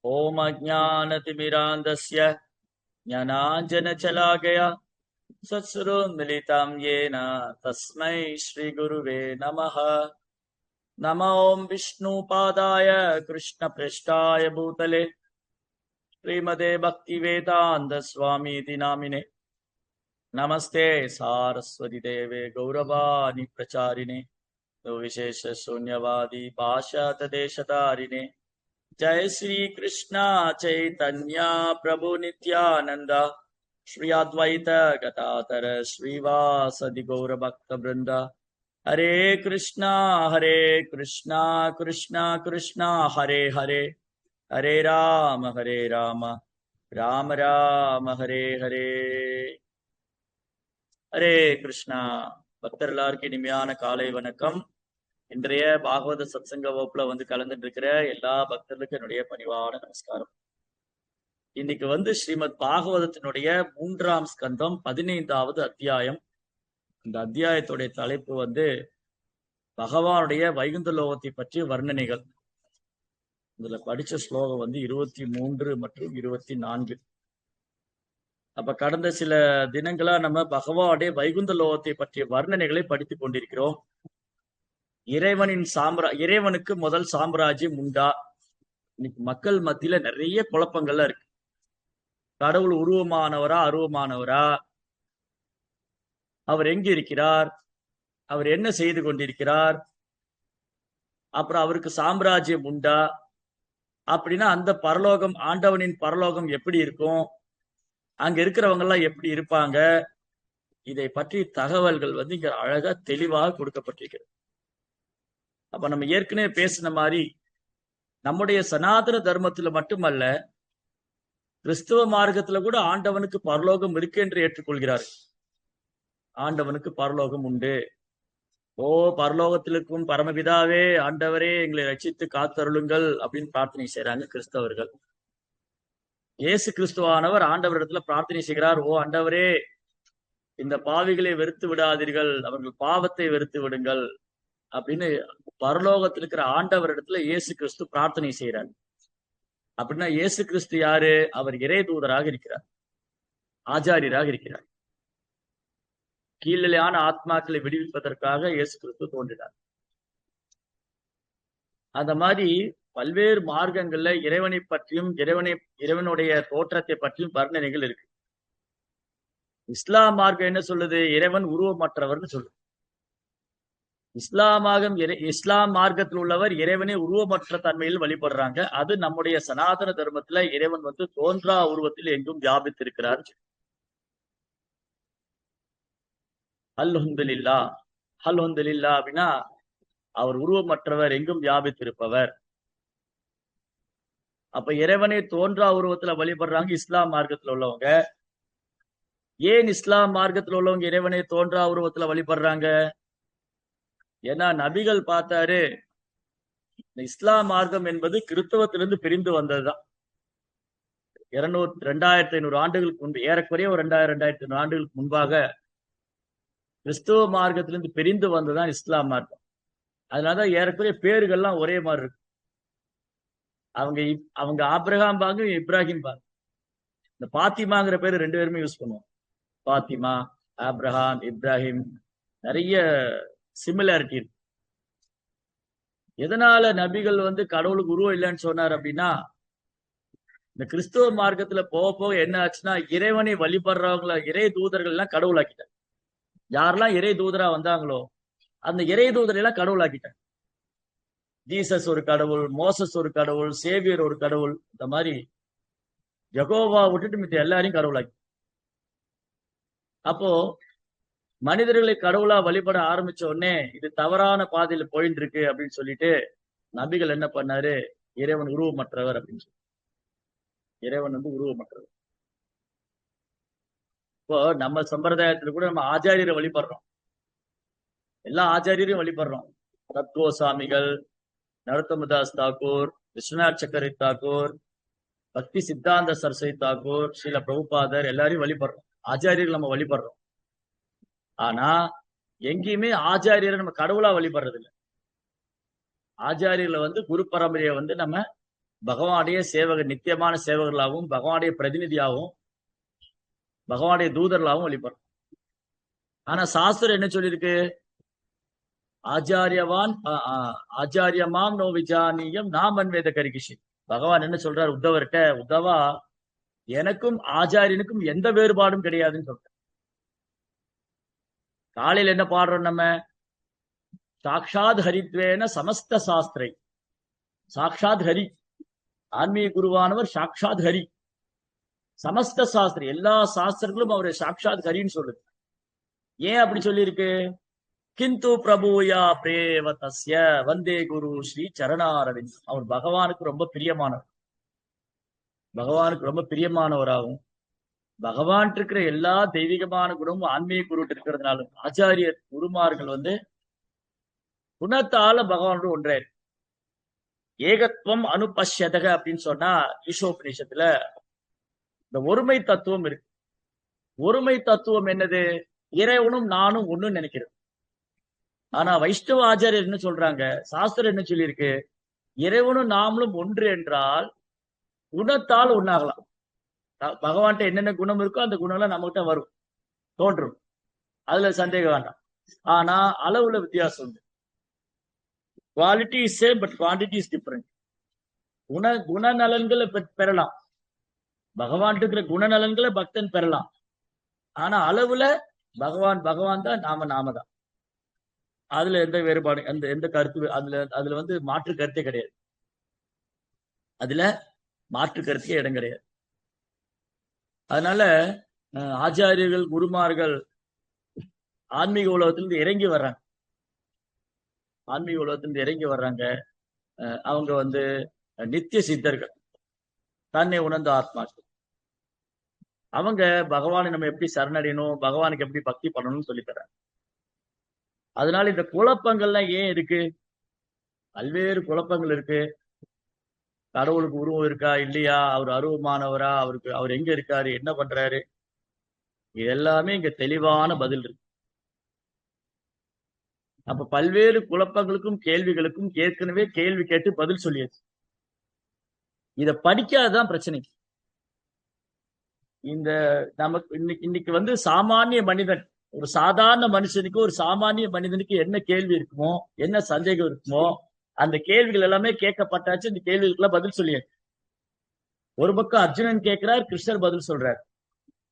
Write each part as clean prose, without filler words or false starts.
ओम अज्ञानतिमिरान्धस्य ज्ञानाञ्जनशलाकया सत्सुरोन्मिलितं येन तस्मै श्रीगुरुवे नमः। नमो विष्णुपादाय कृष्णपृष्ठाय भूतले श्रीमते भक्तिवेदान्तस्वामीति नामिने नमस्ते सारस्वती देवे गौरवाणी प्रचारिणे विशेष शून्यवादी पाशातदेशतारिणे जय श्री कृष्णा चैतन्य प्रभु नित्यानंद श्री अद्वैत गदाधर श्रीवासदि गौर भक्त वृंद हरे कृष्णा कृष्णा कृष्णा हरे हरे हरे राम राम राम हरे हरे हरे कृष्णा பக்தர் எல்லாருக்கும் இனிமையான காலை வணக்கம். இன்றைய பாகவத சத்சங்க வகுப்புல கலந்துட்டு இருக்கிற எல்லா பக்தர்களுக்கும் என்னுடைய பணிவான நமஸ்காரம். இன்னைக்கு ஸ்ரீமத் பாகவதத்தினுடைய 3ஆம் ஸ்கந்தம் 15வது அத்தியாயம். இந்த அத்தியாயத்துடைய தலைப்பு பகவானுடைய வைகுந்த லோகத்தை பற்றிய வர்ணனைகள். இதுல படிச்ச ஸ்லோகம் 23 மற்றும் 24. அப்ப கடந்த சில தினங்களா நம்ம பகவானுடைய வைகுந்த லோகத்தை பற்றிய வர்ணனைகளை படித்துக் கொண்டிருக்கிறோம். இறைவனுக்கு முதல் சாம்ராஜ்யம் உண்டா? இன்னைக்கு மக்கள் மத்தியில நிறைய குழப்பங்கள்லாம் இருக்கு. கடவுள் உருவமானவரா அருவமானவரா? அவர் எங்க இருக்கிறார்? அவர் என்ன செய்து கொண்டிருக்கிறார்? அப்புறம் அவருக்கு சாம்ராஜ்யம் உண்டா? அப்படின்னா அந்த பரலோகம், ஆண்டவனின் பரலோகம் எப்படி இருக்கும்? அங்க இருக்கிறவங்க எல்லாம் எப்படி இருப்பாங்க? இதை பற்றி தகவல்கள் இங்க அழகா தெளிவாக கொடுக்கப்பட்டிருக்கிறது. அப்ப நம்ம ஏற்கனவே பேசின மாதிரி நம்முடைய சனாதன தர்மத்துல மட்டுமல்ல, கிறிஸ்துவ மார்க்கத்துல கூட ஆண்டவனுக்கு பரலோகம் இருக்கு என்று ஏற்றுக்கொள்கிறார். ஆண்டவனுக்கு பரலோகம் உண்டு. ஓ பரலோகத்தில் இருக்கும் பரமபிதாவே, ஆண்டவரே எங்களை ரட்சித்து காத்தருளுங்கள் அப்படின்னு பிரார்த்தனை செய்யறாங்க கிறிஸ்தவர்கள். இயேசு கிறிஸ்துவானவர் ஆண்டவரிடத்துல பிரார்த்தனை செய்கிறார், ஓ ஆண்டவரே, இந்த பாவிகளை வெறுத்து விடாதீர்கள், அவர்கள் பாவத்தை வெறுத்து விடுங்கள் அப்படின்னு பரலோகத்தில் இருக்கிற ஆண்டவரிடத்துல இயேசு கிறிஸ்து பிரார்த்தனை செய்கிறார். அப்படின்னா இயேசு கிறிஸ்து யாரு? அவர் இறை தூதராக இருக்கிறார், ஆச்சாரியராக இருக்கிறார். கீழ்நிலையான ஆத்மாக்களை விடுவிப்பதற்காக இயேசு கிறிஸ்து தோன்றினார். அந்த மாதிரி பல்வேறு மார்க்கங்கள்ல இறைவனை பற்றியும் இறைவனுடைய தோற்றத்தை பற்றியும் வர்ணனைகள் இருக்கு. இஸ்லாம் மார்க்கம் என்ன சொல்லுது? இறைவன் உருவமற்றவர்னு சொல்லுது. இஸ்லாம் மார்க்கத்தில் உள்ளவர் இறைவனை உருவமற்ற தன்மையில் வழிபடுறாங்க. அது நம்முடைய சனாதன தர்மத்துல இறைவன் தோன்றா உருவத்தில் எங்கும் வியாபித்திருக்கிறார். அல்ஹம்துலில்லா அப்படின்னா அவர் உருவமற்றவர், எங்கும் வியாபித்திருப்பவர். அப்ப இறைவனை தோன்றா உருவத்துல வழிபடுறாங்க இஸ்லாம் மார்க்கத்துல உள்ளவங்க. ஏன் இஸ்லாம் மார்க்கத்துல உள்ளவங்க இறைவனை தோன்றா உருவத்துல வழிபடுறாங்க? ஏன்னா நபிகள் பார்த்தாரு, இஸ்லாம் மார்க்கம் என்பது கிறிஸ்தவத்திலிருந்து பிரிந்து வந்ததுதான். 2500 ஆண்டுகளுக்கு முன்பு, ஏறக்குறைய ஒரு 2500 ஆண்டுகளுக்கு முன்பாக கிறிஸ்தவ மார்க்கத்திலிருந்து பிரிந்து வந்ததுதான் இஸ்லாம் மார்க்கம். அதனாலதான் ஏறக்குறைய பேர்கள்லாம் ஒரே மாதிரி இருக்கு. அவங்க ஆப்ரஹாம் பாங்க, இப்ராஹிம் பாங்க. இந்த பாத்திமாங்கிற பேரு 2 பேருமே யூஸ் பண்ணுவோம். பாத்திமா, ஆப்ரஹாம், இப்ராஹிம், நிறைய சிமிலாரிட்டி இருக்கு. எதனால நபிகள் கடவுளுக்கு உருவம் இல்லைன்னு சொன்னார் அப்படின்னா, இந்த கிறிஸ்துவ மார்க்கத்துல போக போக என்ன ஆச்சுன்னா, இறைவனை வழிபடுறவங்கள இறை தூதர்கள் எல்லாம் கடவுளாக்கிட்டாங்க. யாரெல்லாம் இறை தூதரா வந்தாங்களோ அந்த இறை தூதரை எல்லாம் கடவுளாக்கிட்டாங்க. ஜீசஸ் ஒரு கடவுள், மோசஸ் ஒரு கடவுள், சேவியர் ஒரு கடவுள். இந்த மாதிரி யெகோவா விட்டுட்டு மித்த எல்லாரையும் கடவுளாக்கி, அப்போ மனிதர்களை கடவுளா வழிபட ஆரம்பிச்ச உடனே இது தவறான பாதையில போயிட்டு இருக்கு அப்படின்னு சொல்லிட்டு நபிகள் என்ன பண்ணாரு? இறைவன் உருவமற்றவர் அப்படின்னு சொல்லி, இறைவன் உருவமற்றவர். இப்போ நம்ம சம்பிரதாயத்துல கூட நம்ம ஆச்சாரியரை வழிபடுறோம், எல்லா ஆச்சாரியரையும் வழிபடுறோம். தத்கோசாமிகள், நரோத்தமதாஸ் தாக்கூர், விஸ்வநாத் சக்கரை தாக்கூர், பக்தி சித்தாந்த சரஸ்வதி தாக்கூர், ஸ்ரீல பிரபுபாதர், எல்லாரையும் வழிபடுறோம். ஆச்சாரியர்கள் நம்ம வழிபடுறோம். ஆனா எங்கேயுமே ஆச்சாரியரை நம்ம கடவுளா வழிபடுறது இல்லை. ஆச்சாரியர்களை குரு பரம்பரையை நம்ம பகவானுடைய சேவகர், நித்தியமான சேவகர்களாகவும் பகவானுடைய பிரதிநிதியாகவும் பகவானுடைய தூதர்களாகவும் வழிபடுறோம். ஆனா சாஸ்திரம் என்ன சொல்லியிருக்கு? ஆச்சாரியவான் ஆச்சாரியமாம் நோ விஜானியம் நாம் அன்வேத கரிகிஷி. பகவான் என்ன சொல்றார் உத்தவர்கிட்ட? உத்தவா, எனக்கும் ஆச்சாரியனுக்கும் எந்த வேறுபாடும் கிடையாதுன்னு சொல்ற. காலையில் என்ன பாடுறோம் நம்ம? சாக்ஷாத் ஹரித்வேன சமஸ்த சாஸ்திரை. சாக்ஷாத் ஹரி, ஆன்மீக குருவானவர் சாக்ஷாத் ஹரி. சமஸ்த சாஸ்திரி, எல்லா சாஸ்திரங்களும் அவரை சாக்ஷாத் ஹரின்னு சொல்லுது. ஏன் அப்படி சொல்லியிருக்கு? கிந்து பிரபுயா பிரேவதஸ்ய வந்தே குரு ஸ்ரீ சரணாரவிந்த். அவர் பகவானுக்கு ரொம்ப பிரியமானவர். பகவானுக்கு ரொம்ப பிரியமானவராகும். பகவான் இருக்கிற எல்லா தெய்வீகமான குணமும் ஆன்மீக குரு இருக்கிறதுனால ஆச்சாரிய குருமார்கள் குணத்தால பகவானோட ஒன்றே. ஏகத்துவம் அனுபஷ்யதக அப்படின்னு சொன்னா ஈஷோபநிஷத்துல இந்த ஒருமை தத்துவம் இருக்கு. ஒருமை தத்துவம் என்னது? இறைவனும் நானும் ஒண்ணுன்னு நினைக்கிறது. ஆனா வைஷ்ணவ ஆச்சாரியர் என்ன சொல்றாங்க? சாஸ்திரம் என்ன சொல்லியிருக்கு? இறைவனும் நாமளும் ஒன்று என்றால் குணத்தால் ஒன்னாகலாம். பகவான்கிட்ட என்னென்ன குணம் இருக்கோ அந்த குணம் எல்லாம் நம்மகிட்ட வரும், தோன்றும். அதுல சந்தேகம் வேண்டாம். ஆனா அளவுல வித்தியாசம் உண்டு. Quality is same but quantity is different. குணநலன்களை பெறலாம். பகவான் இருக்கிற குணநலன்களை பக்தன் பெறலாம். ஆனா அளவுல பகவான் தான், நாம தான். அதுல எந்த வேறுபாடு, எந்த கருத்து அதுல மாற்று கருத்தே கிடையாது. அதுல மாற்று கருத்துக்கே இடம் கிடையாது. அதனால ஆச்சாரியர்கள் குருமார்கள் ஆன்மீக உலகத்திலிருந்து இறங்கி வர்றாங்க. ஆன்மீக உலகத்திலிருந்து இறங்கி வர்றாங்க. அவங்க நித்திய சித்தர்கள், தன்னை உணர்ந்த ஆத்மாக்கள். அவங்க பகவானை நம்ம எப்படி சரணடையணும், பகவானுக்கு எப்படி பக்தி பண்ணணும்னு சொல்லி தர்றாங்க. அதனால இந்த குழப்பங்கள்லாம் ஏன் இருக்கு? பல்வேறு குழப்பங்கள் இருக்கு. கடவுளுக்கு உருவம் இருக்கா இல்லையா, அவர் அருவமானவரா, அவர் எங்க இருக்காரு, என்ன பண்றாரு, இது எல்லாமே இங்க தெளிவான பதில் இருக்கு. அப்ப பல்வேறு குழப்பங்களுக்கும் கேள்விகளுக்கும் ஏற்கனவே கேள்வி கேட்டு பதில் சொல்லியாச்சு. இத படிக்காததான் பிரச்சனை. இந்த நமக்கு இன்னைக்கு சாமானிய மனிதன், ஒரு சாதாரண மனுஷனுக்கு, ஒரு சாமானிய மனிதனுக்கு என்ன கேள்வி இருக்குமோ, என்ன சந்தேகம் இருக்குமோ, அந்த கேள்விகள் எல்லாமே கேட்கப்பட்டாச்சு. இந்த கேள்விகளுக்கெல்லாம் பதில் சொல்லியாச்சு. ஒரு பக்கம் அர்ஜுனன் கேட்கிறார், கிருஷ்ணர் பதில் சொல்றார்.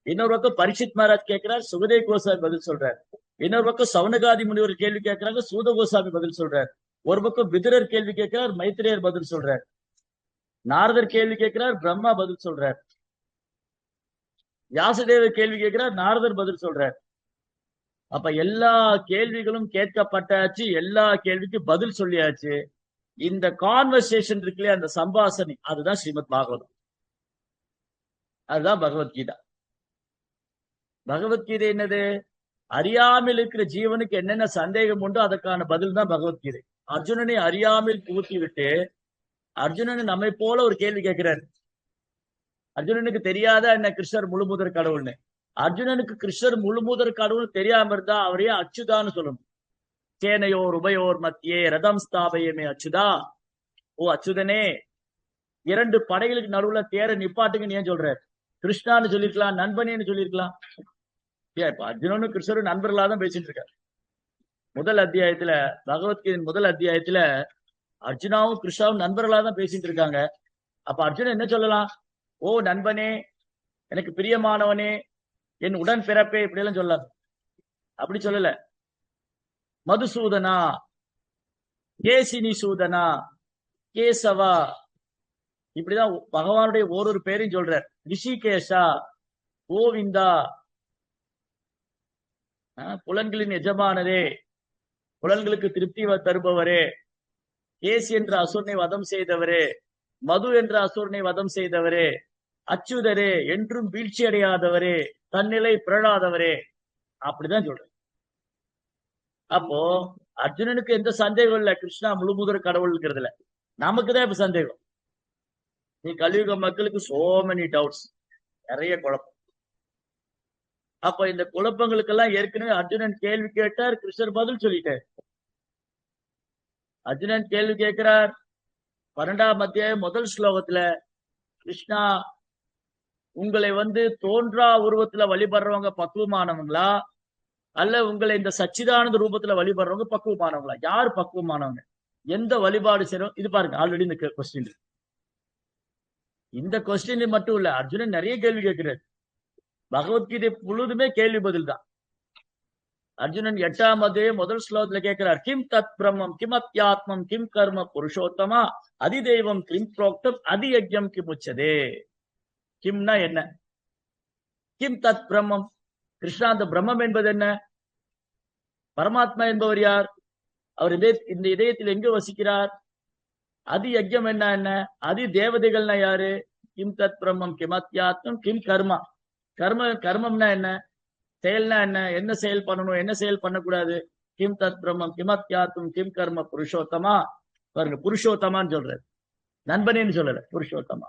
இன்னொரு பக்கம் பரீட்சித் மகாராஜ் கேட்கிறார், சுகதேவ் கோசாமி பதில் சொல்றார். இன்னொரு பக்கம் சவுனகாதி முனிவர் கேள்வி கேட்கிறாங்க, சூத கோசாமி பதில் சொல்றார். ஒரு பக்கம் விதுரர் கேள்வி கேட்கிறார், மைத்திரேயர் பதில் சொல்றார். நாரதர் கேள்வி கேட்கிறார், பிரம்மா பதில் சொல்றார். வியாசதேவர் கேள்வி கேட்கிறார், நாரதர் பதில் சொல்றார். அப்ப எல்லா கேள்விகளும் கேட்கப்பட்டாச்சு, எல்லா கேள்விக்கும் பதில் சொல்லியாச்சு. இந்த கான்வர்சேஷன் இருக்குல்லையா, அந்த சம்பாஷணை, அதுதான் ஸ்ரீமத் பாகவதம், அதுதான் பகவத்கீதா. பகவத்கீதை என்னது? அறியாமல் இருக்கிற ஜீவனுக்கு என்னென்ன சந்தேகம் உண்டோ அதற்கான பதில் தான் பகவத்கீதை. அர்ஜுனனை அறியாமல் பூத்தி விட்டு அர்ஜுனனை நம்மை போல ஒரு கேள்வி கேட்கிறார். அர்ஜுனனுக்கு தெரியாத என்ன கிருஷ்ணர் முழுமுதற் கடவுள்னு. அர்ஜுனனுக்கு கிருஷ்ணர் முழுமுதற் கடவுள் தெரியாம இருந்தா அவரையே அச்சுதான்னு சொல்லணும். சேனையோர் உபயோர் மத்தியே ரதம் ஸ்தாபயமே அச்சுதா. ஓ அச்சுதனே, 2 படைகளுக்கு நடுவுல தேரை நிப்பாட்டுங்கன்னு ஏன் சொல்றாரு? கிருஷ்ணான்னு சொல்லிருக்கலாம், நண்பனேன்னு சொல்லிருக்கலாம். இப்ப அர்ஜுனனும் கிருஷ்ணரும் நண்பர்களா தான் பேசிட்டு இருக்காரு. முதல் அத்தியாயத்துல, பகவத்கீதையின் முதல் அத்தியாயத்துல அர்ஜுனாவும் கிருஷ்ணாவும் நண்பர்களா தான் பேசிட்டு இருக்காங்க. அப்ப அர்ஜுனன் என்ன சொல்லலாம்? ஓ நண்பனே, எனக்கு பிரியமானவனே, என் உடன் பிறப்பே, இப்படி எல்லாம் சொல்லலாம். அப்படி சொல்லல. மதுசூதனா, கேசினி சூதனா, கேசவா, இப்படிதான் பகவானுடைய ஒரு பேரையும் சொல்றார். ரிஷிகேஷா, கோவிந்தா, புலன்களின் எஜமானரே, புலன்களுக்கு திருப்தி தருபவரே, கேசி என்ற அசுரனை வதம் செய்தவரே, மது என்ற அசுரனை வதம் செய்தவரே, அச்சுதரே, என்றும் வீழ்ச்சி அடையாதவரே, தன்னிலை பிறழாதவரே, அப்படிதான் சொல்றேன். அப்போ அர்ஜுனனுக்கு எந்த சந்தேகம் இல்ல, கிருஷ்ணா முழுமுதற் கடவுள்ங்கிறதுல. நமக்குதான் இப்ப சந்தேகம். நீ கலியுக மக்களுக்கு சோ மெனி டவுட்ஸ், நிறைய குழப்பம். அப்ப இந்த குழப்பங்களுக்கெல்லாம் ஏற்கனவே அர்ஜுனன் கேள்வி கேட்டார், கிருஷ்ணர் பதில் சொல்லிட்டார். அர்ஜுனன் கேள்வி கேட்கிறார், 12ஆம் அத்தியாயம் முதல் ஸ்லோகத்துல கிருஷ்ணா உங்களை தோன்றா உருவத்துல வழிபடுறவங்க பக்குவமானவங்களா, அல்ல உங்களை இந்த சச்சிதானந்த ரூபத்துல வழிபடுறவங்க பக்குவமானவங்களா? யார் பக்குவமானவங்க? எந்த வழிபாடு செய்யறோம்? இது பாருங்க, ஆல்ரெடி இந்த கொஸ்டின். இந்த கொஸ்டின் மட்டும் இல்ல, அர்ஜுனன் நிறைய கேள்வி கேட்கிறார். பகவத்கீதை முழுதுமே கேள்வி பதில் தான். அர்ஜுனன் 8ஆம் அத்தியாயம் முதல் ஸ்லோகத்துல கேட்கிறார், கிம் தத் பிரம்மம் கிம் அத்தியாத்மம் கிம் கர்ம புருஷோத்தமா அதிதெய்வம் கிம் புரோக்தம் அதியஜ்யம் கிம் உச்சதே. கிம்னா என்ன? கிம் தத் பிரம்மம். கிருஷ்ணா, அந்த பிரம்மம் என்பது என்ன? பரமாத்மா என்பவர் யார்? அவர் இந்த இதயத்தில் எங்கு வசிக்கிறார்? அதி யஜ்யம் என்ன? அதி தேவதைகள்னா யாரு? கிம் தத் பிரம்மம் கிம் அத்தியாத்மம் கிம் கர்மா. கர்மம்னா என்ன? செயல்னா என்ன? என்ன செயல் பண்ணணும், என்ன செயல் பண்ணக்கூடாது? கிம் தத் பிரம்மம் கிம் அத்தியாத்மம் கிம் கர்ம புருஷோத்தமா. பாருங்க, புருஷோத்தமான்னு சொல்றாரு, நண்பனேன்னு சொல்லல, புருஷோத்தமா.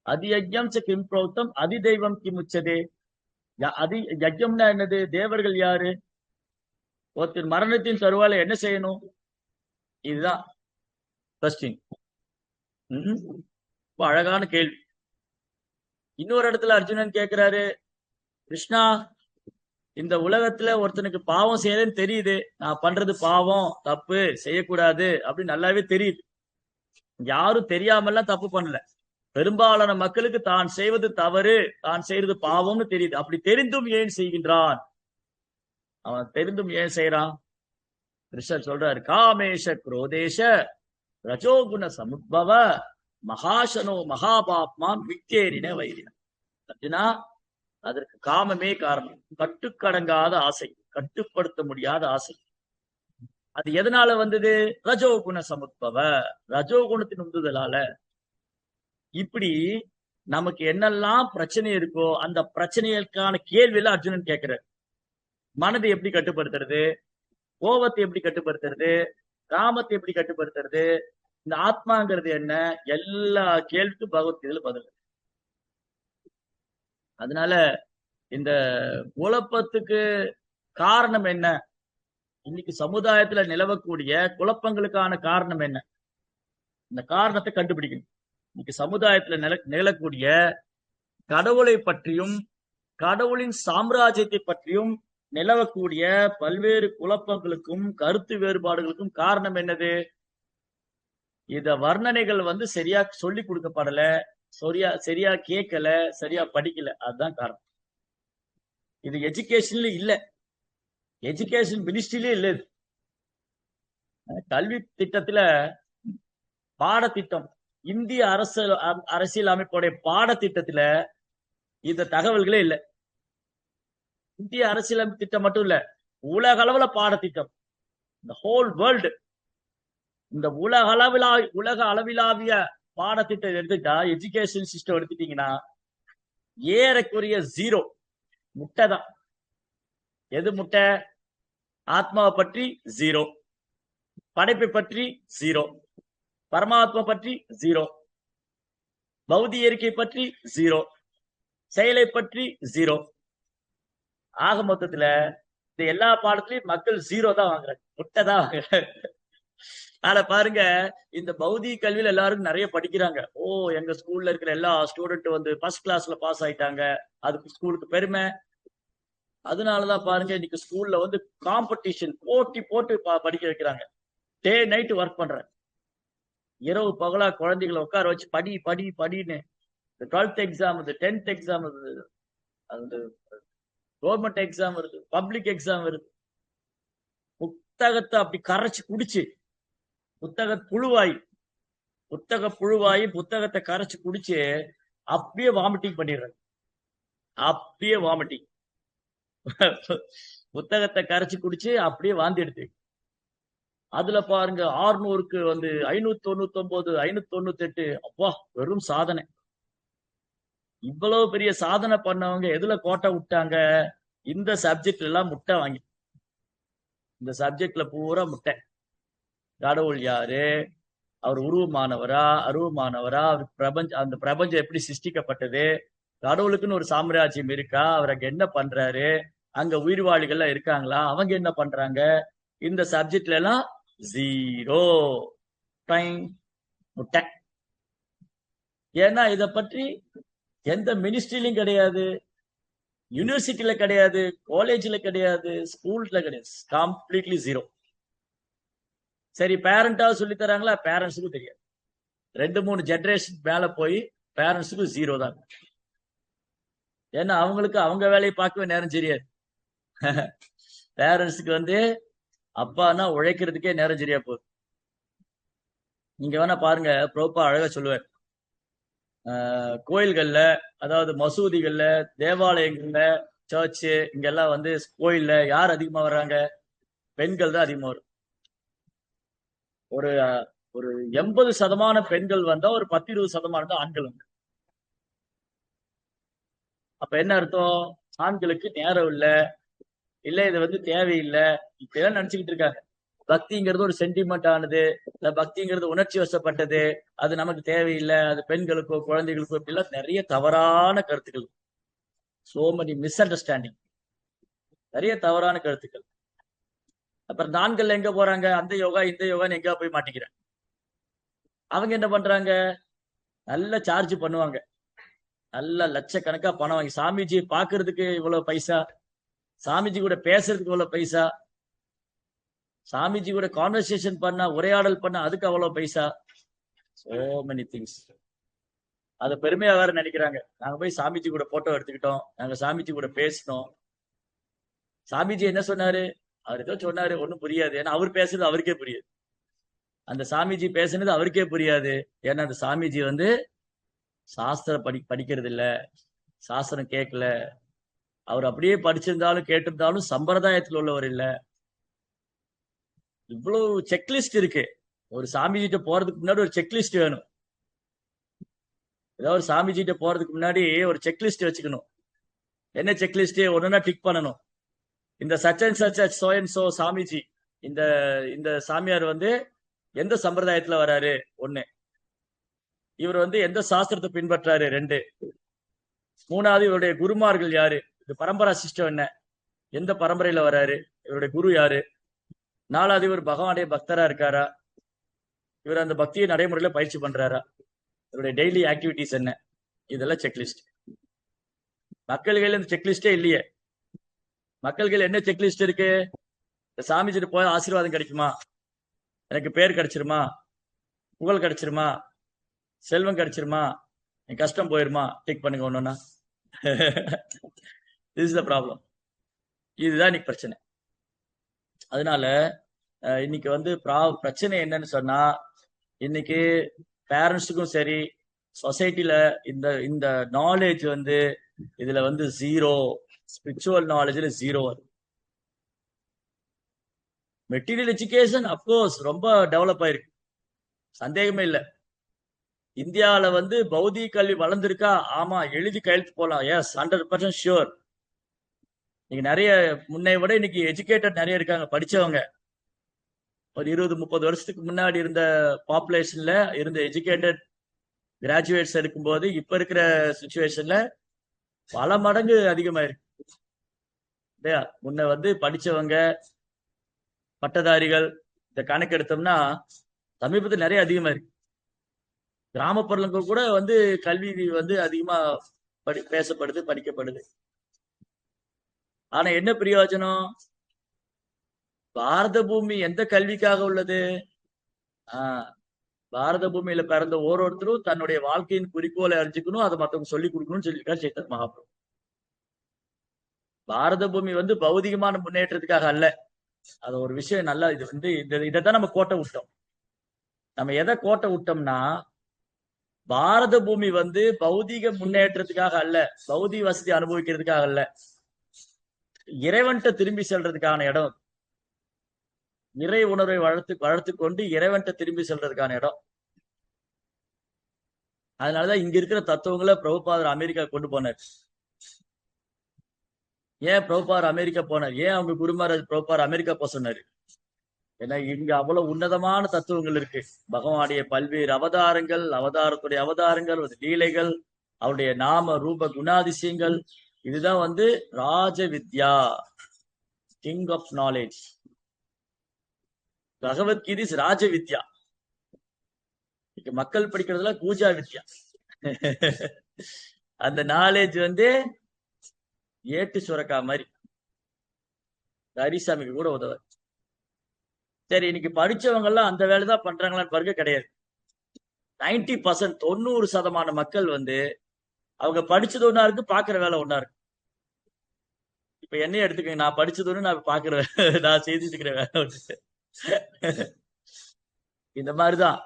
அதி யஜ்யம் கிம் புரோக்தம் அதி தெய்வம் கிம் உச்சதே. அதி யஜ்யம்னா என்னது? தேவர்கள் யாரு? ஒருத்தர் மரணத்தின் தருவாயில என்ன செய்யணும்? இதுதான் கொஸ்டின். அழகான கேள்வி. இன்னொரு இடத்துல அர்ஜுனன் கேட்கிறாரு, கிருஷ்ணா, இந்த உலகத்துல ஒருத்தனுக்கு பாவம் செய்யறேன்னு தெரியுது, நான் பண்றது பாவம் தப்பு செய்யக்கூடாது அப்படின்னு நல்லாவே தெரியுது. யாரும் தெரியாமல்லாம் தப்பு பண்ணல. பெரும்பாலான மக்களுக்கு தான் செய்வது தவறு, தான் செய்யறது பாவம்னு தெரியுது. அப்படி தெரிந்தும் ஏன் செய்கின்றான்? அவன் தெரிந்தும் ஏன் செய்யறான்? கிருஷ்ணர் சொல்றாரு, காமேஷ குரோதேஷ ரஜோகுண சமுத்பவ மகாசனோ மகாபாப்மான் விக்கேரின வைரின. அர்ஜுனா, அதற்கு காமமே காரணம். கட்டுக்கடங்காத ஆசை, கட்டுப்படுத்த முடியாத ஆசை. அது எதனால வந்தது? ரஜோகுண சமுத்பவ, ரஜோகுணத்தின் உந்துதலால. இப்படி நமக்கு என்னெல்லாம் பிரச்சனை இருக்கோ அந்த பிரச்சனைகளுக்கான கேள்வியில அர்ஜுனன் கேட்கிறார். மனதை எப்படி கட்டுப்படுத்துறது? கோபத்தை எப்படி கட்டுப்படுத்துறது? காமத்தை எப்படி கட்டுப்படுத்துறது? இந்த ஆத்மாங்கிறது என்ன? எல்லா கேள்விக்கும் பகவத்கீதையில பதில். அதனால இந்த குழப்பத்துக்கு காரணம் என்ன? இன்னைக்கு சமுதாயத்துல நிலவக்கூடிய குழப்பங்களுக்கான காரணம் என்ன? இந்த காரணத்தை கண்டுபிடிக்கணும். இன்னைக்கு சமுதாயத்துல நிலக்கூடிய கடவுளை பற்றியும் கடவுளின் சாம்ராஜ்யத்தை பற்றியும் நிலவக்கூடிய பல்வேறு குழப்பங்களுக்கும் கருத்து வேறுபாடுகளுக்கும் காரணம் என்னது? இத வர்ணனைகள் சரியா சொல்லி கொடுக்கப்படல, சரியா கேட்கல, சரியா படிக்கல. அதுதான் காரணம். இது எஜுகேஷன்ல இல்ல, எஜுகேஷன் மினிஸ்ட்ரியிலே இல்ல. கல்வி திட்டத்துல பாடத்திட்டம், இந்திய அரசியல் அமைப்புடைய பாடத்திட்டத்துல இந்த தகவல்களே இல்லை. இந்திய அரசியலமைப்பு திட்டம் மட்டும் இல்ல, உலக அளவுல பாடத்திட்டம், இந்த ஹோல் வேர்ல்டு, இந்த உலக அளவிலாவிய பாடத்திட்டம் எடுத்துட்டா, எஜுகேஷன் சிஸ்டம் எடுத்துட்டீங்கன்னா ஏறக்குறைய ஜீரோ, முட்டை தான். எது முட்டை? ஆத்மாவை பற்றி ஜீரோ, படைப்பை பற்றி ஜீரோ, பரமாத்மா பற்றி ஜீரோ, பௌதிக இயற்கை பற்றி ஜீரோ, செயலை பற்றி ஜீரோ. ஆக மொத்தத்துல இந்த எல்லா பாடத்திலையும் மக்கள் ஜீரோ தான் வாங்குறாங்க, முட்டை தான் வாங்குறாங்க. ஆனா பாருங்க, இந்த பௌதிக கல்வியில எல்லாரும் நிறைய படிக்கிறாங்க. ஓ, எங்க ஸ்கூல்ல இருக்கிற எல்லா ஸ்டூடெண்ட் ஃபர்ஸ்ட் கிளாஸ்ல பாஸ் ஆயிட்டாங்க, அதுக்கு ஸ்கூலுக்கு பெருமை. அதனாலதான் பாருங்க, இன்னைக்கு ஸ்கூல்ல காம்படிஷன், போட்டி போட்டு படிக்க வைக்கிறாங்க. டே நைட் ஒர்க் பண்றாங்க. இரவு பகலா குழந்தைகளை உட்கார வச்சு படி படி படின்னு. 12th exam, 10th exam, government exam வருது, பப்ளிக் எக்ஸாம் வருது. புத்தகத்தை அப்படி கரைச்சு குடிச்சு, புத்தக புழுவாயி புத்தகத்தை கரைச்சு குடிச்சு அப்படியே வாமிட்டிங் பண்ணிடுறாங்க. அப்படியே வாமிட்டிங், புத்தகத்தை கரைச்சு குடிச்சு அப்படியே வாந்தி எடுத்து. அதுல பாருங்க, 600க்கு 599, 598. அப்பா, வெறும் சாதனை. இவ்வளவு பெரிய சாதனை பண்ணவங்க எதுல கோட்டை விட்டாங்க? இந்த சப்ஜெக்ட்ல எல்லாம் முட்டை வாங்கி, இந்த சப்ஜெக்ட்ல பூரா முட்டை. கடவுள் யாரு? அவர் உருவமானவரா அருவமானவரா? அந்த பிரபஞ்சம் எப்படி சிருஷ்டிக்கப்பட்டது? கடவுளுக்குன்னு ஒரு சாம்ராஜ்யம் இருக்கா? அவர் அங்க என்ன பண்றாரு? அங்க உயிர்வாழிகள் இருக்காங்களா? அவங்க என்ன பண்றாங்க? இந்த சப்ஜெக்ட்ல எல்லாம் ஜீரோ. டைம் முட்டை. ஏன்னா இத பற்றி எந்த மினிஸ்ட்ரியிலும் கிடையாது, யூனிவர்சிட்டியில கிடையாது, காலேஜ்ல கிடையாது, ஸ்கூல்ல கிடையாது. Completely zero. சரி, பேரண்டா சொல்லி தராங்களா? பேரண்ட்ஸுக்கும் தெரியாது. 2-3 ஜெனரேஷன் மேல போய் பேரண்ட்ஸுக்கும் ஜீரோ தான். ஏன்னா அவங்களுக்கு அவங்க வேலையை பார்க்கவே நேரம் தெரியாது. பேரண்ட்ஸுக்கு வந்து அப்பானா உழைக்கிறதுக்கே நேரம் சரியா போகுது. நீங்க வேணா பாருங்க, ப்ரோப்பா அழகா சொல்லுவார். கோயில்கள்ல, அதாவது மசூதிகள்ல, தேவாலயங்கள்ல, சர்ச்சு இங்கெல்லாம் வந்து கோயில்ல யார் அதிகமா வர்றாங்க? பெண்கள் தான் அதிகமா வரும். ஒரு ஒரு 80% பெண்கள் வந்தா ஒரு 10-20% தான் ஆண்கள் வந்து. அப்ப என்ன அர்த்தம்? ஆண்களுக்கு நேரம் இல்ல இது வந்து தேவையில்லை இப்படிதான் நினைச்சுக்கிட்டு இருக்காங்க. பக்திங்கிறது ஒரு சென்டிமெண்ட் ஆனது, இல்ல பக்திங்கிறது உணர்ச்சி வசப்பட்டது, அது நமக்கு தேவையில்லை, அது பெண்களுக்கோ குழந்தைகளுக்கோ, இப்படிலாம் நிறைய தவறான கருத்துக்கள். சோ மெனி மிஸ் அண்டர்ஸ்டாண்டிங், நிறைய தவறான கருத்துக்கள். அப்புறம் ஆண்கள் எங்க போறாங்க? அந்த யோகா இந்த யோகான்னு எங்க போய் மாட்டிக்கிறேன். அவங்க என்ன பண்றாங்க? நல்ல சார்ஜ் பண்ணுவாங்க, நல்ல லட்சக்கணக்கா பணம் வாங்கி. சாமிஜி பாக்குறதுக்கு இவ்வளவு பைசா, சாமிஜி கூட பேசுறதுக்கு இவ்வளவு பைசா, சாமிஜி கூட கான்வர்சேஷன் பண்ண, உரையாடல் பண்ண, அதுக்கு அவ்வளவு பைசா. So many things. அதை பெருமையா வேற நினைக்கிறாங்க. நாங்க போய் சாமிஜி கூட போட்டோ எடுத்துக்கிட்டோம், நாங்க சாமிஜி கூட பேசினோம். சாமிஜி என்ன சொன்னாரு? அவர் ஏதோ சொன்னாரு, ஒண்ணும் புரியாது. ஏன்னா அவர் பேசுறது அவருக்கே புரியாது. அந்த சாமிஜி பேசுனது அவருக்கே புரியாது. ஏன்னா அந்த சாமிஜி வந்து சாஸ்திரம் படிக்கிறது இல்ல, சாஸ்திரம் கேட்கல. அவர் அப்படியே படிச்சிருந்தாலும் கேட்டிருந்தாலும் சம்பிரதாயத்தில் உள்ளவர் இல்ல. இவ்வளவு செக்லிஸ்ட் இருக்கு. ஒரு சாமிஜிட்ட போறதுக்கு முன்னாடி ஒரு செக்லிஸ்ட் வேணும். ஏதாவது ஒரு சாமிஜிட்ட போறதுக்கு முன்னாடி ஒரு செக்லிஸ்ட் வச்சுக்கணும். என்ன செக்லிஸ்ட்? ஒண்ணுன்னா டிக் பண்ணணும். இந்த such and such so and so Swamiji, இந்த இந்த சாமியார் வந்து எந்த சம்பிரதாயத்துல வராரு? 1. இவர் வந்து எந்த சாஸ்திரத்தை பின்பற்றாரு? 2. 3வது, இவருடைய குருமார்கள் யாரு? இது பரம்பரா சிஸ்டம் என்ன, எந்த பரம்பரையில வராரு? இவருடைய குரு யாரு? 4வது, இவர் பகவானுடைய பக்தரா இருக்காரா? இவர் அந்த பக்தியை நடைமுறையில பயிற்சி பண்றாரா? இவருடைய டெய்லி ஆக்டிவிட்டிஸ் என்ன? இதெல்லாம் செக்லிஸ்ட். மக்கள்கள் இந்த செக்லிஸ்டே இல்லையே. மக்கள்கள் என்ன செக்லிஸ்ட் இருக்கு? சாமிஜிட்டு போய் ஆசீர்வாதம் கிடைக்குமா, எனக்கு பேர் கிடைச்சிருமா, புகழ் கிடைச்சிருமா, செல்வம் கிடைச்சிருமா, என் கஷ்டம் போயிருமா, டிக் பண்ணுங்க ஒண்ணுன்னா. This is the problem. இதுதான் இன்னைக்கு பிரச்சனை. அதனால இன்னைக்கு வந்து பிரச்சனை என்னன்னு சொன்னா, இன்னைக்கு பேரண்ட்ஸுக்கும் சரி, சொசைட்டில இந்த இந்த நாலேஜ் வந்து இதுல வந்து ஜீரோ. ஸ்பிரிச்சுவல் நாலேஜ்ல ஜீரோ. மெட்டீரியல் எஜுகேஷன் அப்கோர்ஸ் ரொம்ப டெவலப் ஆயிருக்கு, சந்தேகமே இல்லை. இந்தியாவில வந்து பௌதிக கல்வி வளர்ந்துருக்கா? ஆமா, எழுதி கையெழுத்து போலாம். Yes, 100% sure. நீங்க நிறைய முன்னை விட இன்னைக்கு எஜுகேட்டட் நிறைய இருக்காங்க, படிச்சவங்க. ஒரு 20-30 வருஷத்துக்கு முன்னாடி இருந்த பாப்புலேஷன்ல இருந்த எஜுகேட்டட் கிராஜுவேட்ஸ் இருக்கும்போது இப்ப இருக்கிற சுச்சுவேஷன்ல பல மடங்கு அதிகமாயிருக்கு இல்லையா? முன்ன வந்து படிச்சவங்க, பட்டதாரிகள், இந்த கணக்கு எடுத்தோம்னா சமீபத்தில் நிறைய அதிகமா இருக்கு. கிராமப்புறங்கள் கூட வந்து கல்வி வந்து அதிகமா பேசப்படுது, படிக்கப்படுது. ஆனா என்ன பிரயோஜனம்? பாரத பூமி எந்த கல்விக்காக உள்ளது? பாரத பூமியில பிறந்த ஒருத்தரும் தன்னுடைய வாழ்க்கையின் குறிக்கோளை அறிஞ்சுக்கணும், அதை மத்தவங்க சொல்லிக் கொடுக்கணும்னு சொல்லியிருக்காரு சைத்தன்ய மகாபிரபு. பாரத பூமி வந்து பௌதிகமான முன்னேற்றத்துக்காக அல்ல. அது ஒரு விஷயம் நல்லா. இது வந்து இதைத்தான் நம்ம கோட்டை விட்டோம். நம்ம எதை கோட்டை விட்டோம்னா, பாரத பூமி வந்து பௌதிக முன்னேற்றத்துக்காக அல்ல, பௌதிக வசதி அனுபவிக்கிறதுக்காக அல்ல, இறைவன்கிட்ட திரும்பி செல்றதுக்கான இடம். இறை உணர்வை வளர்த்து கொண்டு இறைவன்கிட்ட திரும்பி செல்றதுக்கான இடம். அதனாலதான் இங்க இருக்கிற தத்துவங்களை பிரபுபாதர் அமெரிக்கா கொண்டு போனார். ஏன் பிரபுபாதர் அமெரிக்கா போனார்? ஏன் அவங்க குருமாராஜ் பிரபுபாதர் அமெரிக்கா போக சொன்னாரு? ஏன்னா இங்க அவ்வளவு உன்னதமான தத்துவங்கள் இருக்கு. பகவானுடைய பல்வேறு அவதாரங்கள், அவதாரத்துடைய அவதாரங்கள், லீலைகள், அவருடைய நாம ரூப குணாதிசயங்கள், இதுதான் வந்து ராஜ வித்யா, கிங் ஆஃப் நாலேஜ். பகவத்கீதை ராஜ வித்யா. மக்கள் படிக்கிறதுல கூஜா வித்யா. அந்த நாலேஜ் வந்து ஏட்டு சுரக்கா மாதிரி ஹரிசாமிக்கு கூட உதவ. சரி, இன்னைக்கு படிச்சவங்க எல்லாம் அந்த வேலைதான் பண்றாங்களான்னு பாருங்க, கிடையாது. 90% 90% மக்கள் வந்து அவங்க படிச்சது ஒண்ணா இருக்கு, பாக்குற வேலை ஒண்ணா இருக்கு. இப்ப என்னைய எடுத்துக்கங்க, நான் படிச்சது ஒண்ணு, நான் பாக்குற நான் செய்துட்டு இருக்கிற வேலை ஒண்ணு. இந்த மாதிரிதான்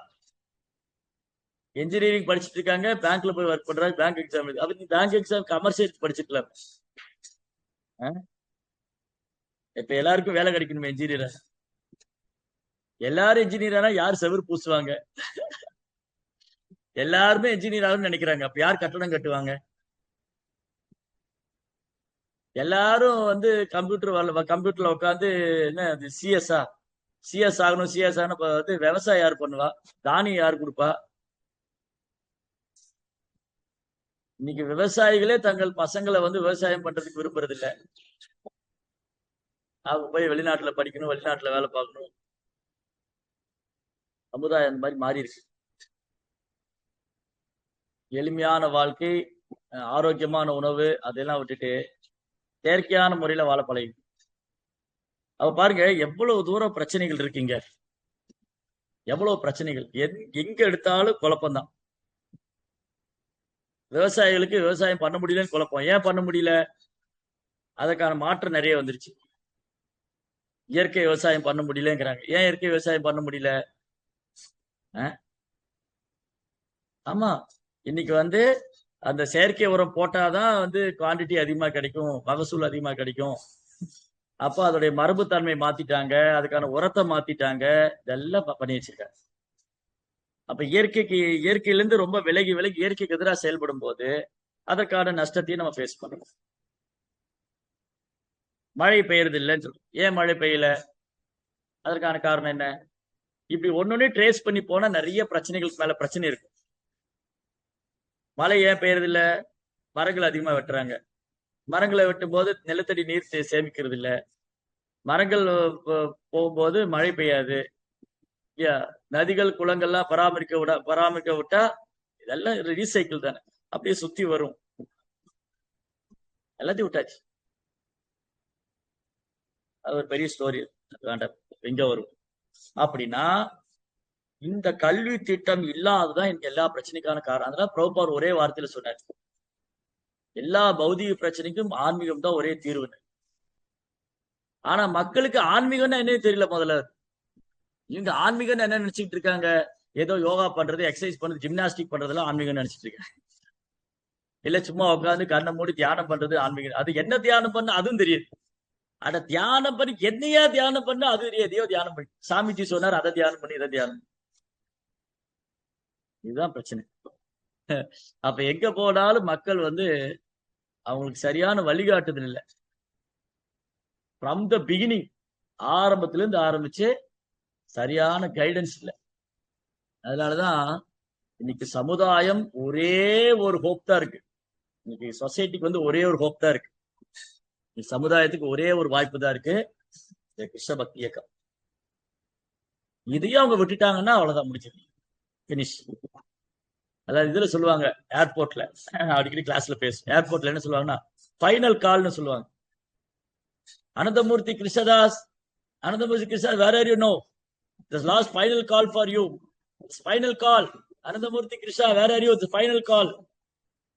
இன்ஜினியரிங் படிச்சுட்டு இருக்காங்க, பேங்க்ல போய் ஒர்க் பண்றாங்க, பேங்க் எக்ஸாம் எழுது. அப்ப நீ பேங்க் எக்ஸாம் கமர்ஷியல் படிச்சுக்கலாம். இப்ப எல்லாருக்கும் வேலை கிடைக்கணுமே இன்ஜினியரா. எல்லாரும் இன்ஜினியரா யார் செவுரு பூசுவாங்க? எல்லாருமே இன்ஜினியர் ஆகும்னு நினைக்கிறாங்க. அப்ப யார் கட்டடம் கட்டுவாங்க? எல்லாரும் வந்து கம்ப்யூட்டர்ல உட்காந்து என்ன சிஎஸ் ஆகணும், சிஎஸ் ஆகணும். வந்து விவசாயம் யார் பண்ணுவா? தானியம் யார் கொடுப்பா? இன்னைக்கு விவசாயிகளே தங்கள் பசங்களை வந்து விவசாயம் பண்றதுக்கு விரும்புறது இல்ல. அவங்க போய் வெளிநாட்டுல படிக்கணும், வெளிநாட்டுல வேலை பார்க்கணும். சமுதாயம் அந்த மாதிரி மாறி இருக்கு. எளிமையான வாழ்க்கை, ஆரோக்கியமான உணவு, அதெல்லாம் விட்டுட்டு செயற்கையான முறையில வாழ பழகி. அவ பாருங்க எவ்வளவு தூரம் பிரச்சனைகள் இருக்குங்க, எவ்வளவு பிரச்சனைகள். எங்க எடுத்தாலும் குழப்பம்தான். விவசாயிகளுக்கு விவசாயம் பண்ண முடியலன்னு குழப்பம். ஏன் பண்ண முடியல? அதற்கான மாற்றம் நிறைய வந்துருச்சு. இயற்கை விவசாயம் பண்ண முடியலங்கிறாங்க. ஏன் இயற்கை விவசாயம் பண்ண முடியல? ஆமா, இன்னைக்கு வந்து அந்த செயற்கை உரம் போட்டாதான் வந்து குவான்டிட்டி அதிகமா கிடைக்கும், மகசூல் அதிகமா கிடைக்கும். அப்ப அதோடைய மரபுத்தன்மை மாத்திட்டாங்க, அதுக்கான உரத்தை மாத்திட்டாங்க, இதெல்லாம் பண்ணி வச்சிருக்காங்க. அப்ப இயற்கையிலிருந்து ரொம்ப விலகி இயற்கைக்கு எதிராக செயல்படும் போது அதற்கான நஷ்டத்தையும் நம்ம ஃபேஸ் பண்ணணும். மழை பெய்யறது இல்லைன்னு சொல்றோம். ஏன் மழை பெய்யல? அதற்கான காரணம் என்ன? இப்படி ஒன்னொன்னு ட்ரேஸ் பண்ணி போனா நிறைய பிரச்சனைகளுக்கு மேல பிரச்சனை இருக்கு. மழை ஏன் பெய்யறது இல்ல? மரங்கள் அதிகமா வெட்டுறாங்க. மரங்களை வெட்டும் போது நிலத்தடி நீர் சேமிக்கிறது இல்ல. மரங்கள் போகும்போது மழை பெய்யாது. நதிகள் குளங்கள்லாம் பராமரிக்க விட்டா இதெல்லாம் ரீசைக்கிள் தானே, அப்படியே சுத்தி வரும். எல்லாத்தையும் விட்டாச்சு. அது ஒரு பெரிய ஸ்டோரி, வேண்டாம், எங்க வரும். அப்படின்னா இந்த கல்வி திட்டம் இல்லாததான் எனக்கு எல்லா பிரச்சனைக்கான காரணம். அதனால பிரபுபார் ஒரே வார்த்தையில சொன்னார், எல்லா பௌதிக பிரச்சனைக்கும் ஆன்மீகம் தான் ஒரே தீர்வுன்னு. ஆனா மக்களுக்கு ஆன்மீகம்னா என்ன தெரியல. முதல்ல இவங்க ஆன்மீகம் என்ன நினைச்சிட்டு இருக்காங்க? ஏதோ யோகா பண்றது, எக்ஸசைஸ் பண்றது, ஜிம்னாஸ்டிக் பண்றதுலாம் ஆன்மீகம் நினைச்சிட்டு இருக்காங்க. இல்ல சும்மா உட்காந்து கண்ணை மூடி தியானம் பண்றது ஆன்மீகம். அது என்ன தியானம் பண்ண அதுவும் தெரியுது. அட தியானம் பண்ணி என்னையா தியானம் பண்ண அது தெரியாது. எதையோ தியானம் பண்ணி சாமிஜி சொன்னார், அதை தியானம் பண்ணி இதை தியானம். இதுதான் பிரச்சனை. அப்ப எங்க போனாலும் மக்கள் வந்து அவங்களுக்கு சரியான வழிகாட்டுதல் இல்லை. ஃப்ரம் த பிகினிங், ஆரம்பத்துல இருந்து ஆரம்பிச்சு சரியான கைடன்ஸ் இல்லை. அதனாலதான் இன்னைக்கு சமுதாயம் ஒரே ஒரு ஹோப் தான் இருக்கு. இன்னைக்கு சொசைட்டிக்கு வந்து ஒரே ஒரு ஹோப் தான் இருக்கு. சமுதாயத்துக்கு ஒரே ஒரு வாய்ப்பு தான் இருக்கு, கிருஷ்ண பக்தி இயக்கம். இதையும் அவங்க விட்டுட்டாங்கன்னா அவ்வளவுதான், முடிஞ்சது, பினிஷ். அதாவது இதுல சொல்லுவாங்க, ஏர்போர்ட்ல அடிக்கடி கிளாஸ்ல பேசும், ஏர்போர்ட்ல என்ன சொல்லுவாங்கன்னா ஃபைனல் கால்னு சொல்லுவாங்க. Ananthamurthy Krishnadas, Ananthamurthy Krishnadas, where are you? No, this last final call for you, final call. Ananthamurthy Krishna, where are you? The final call.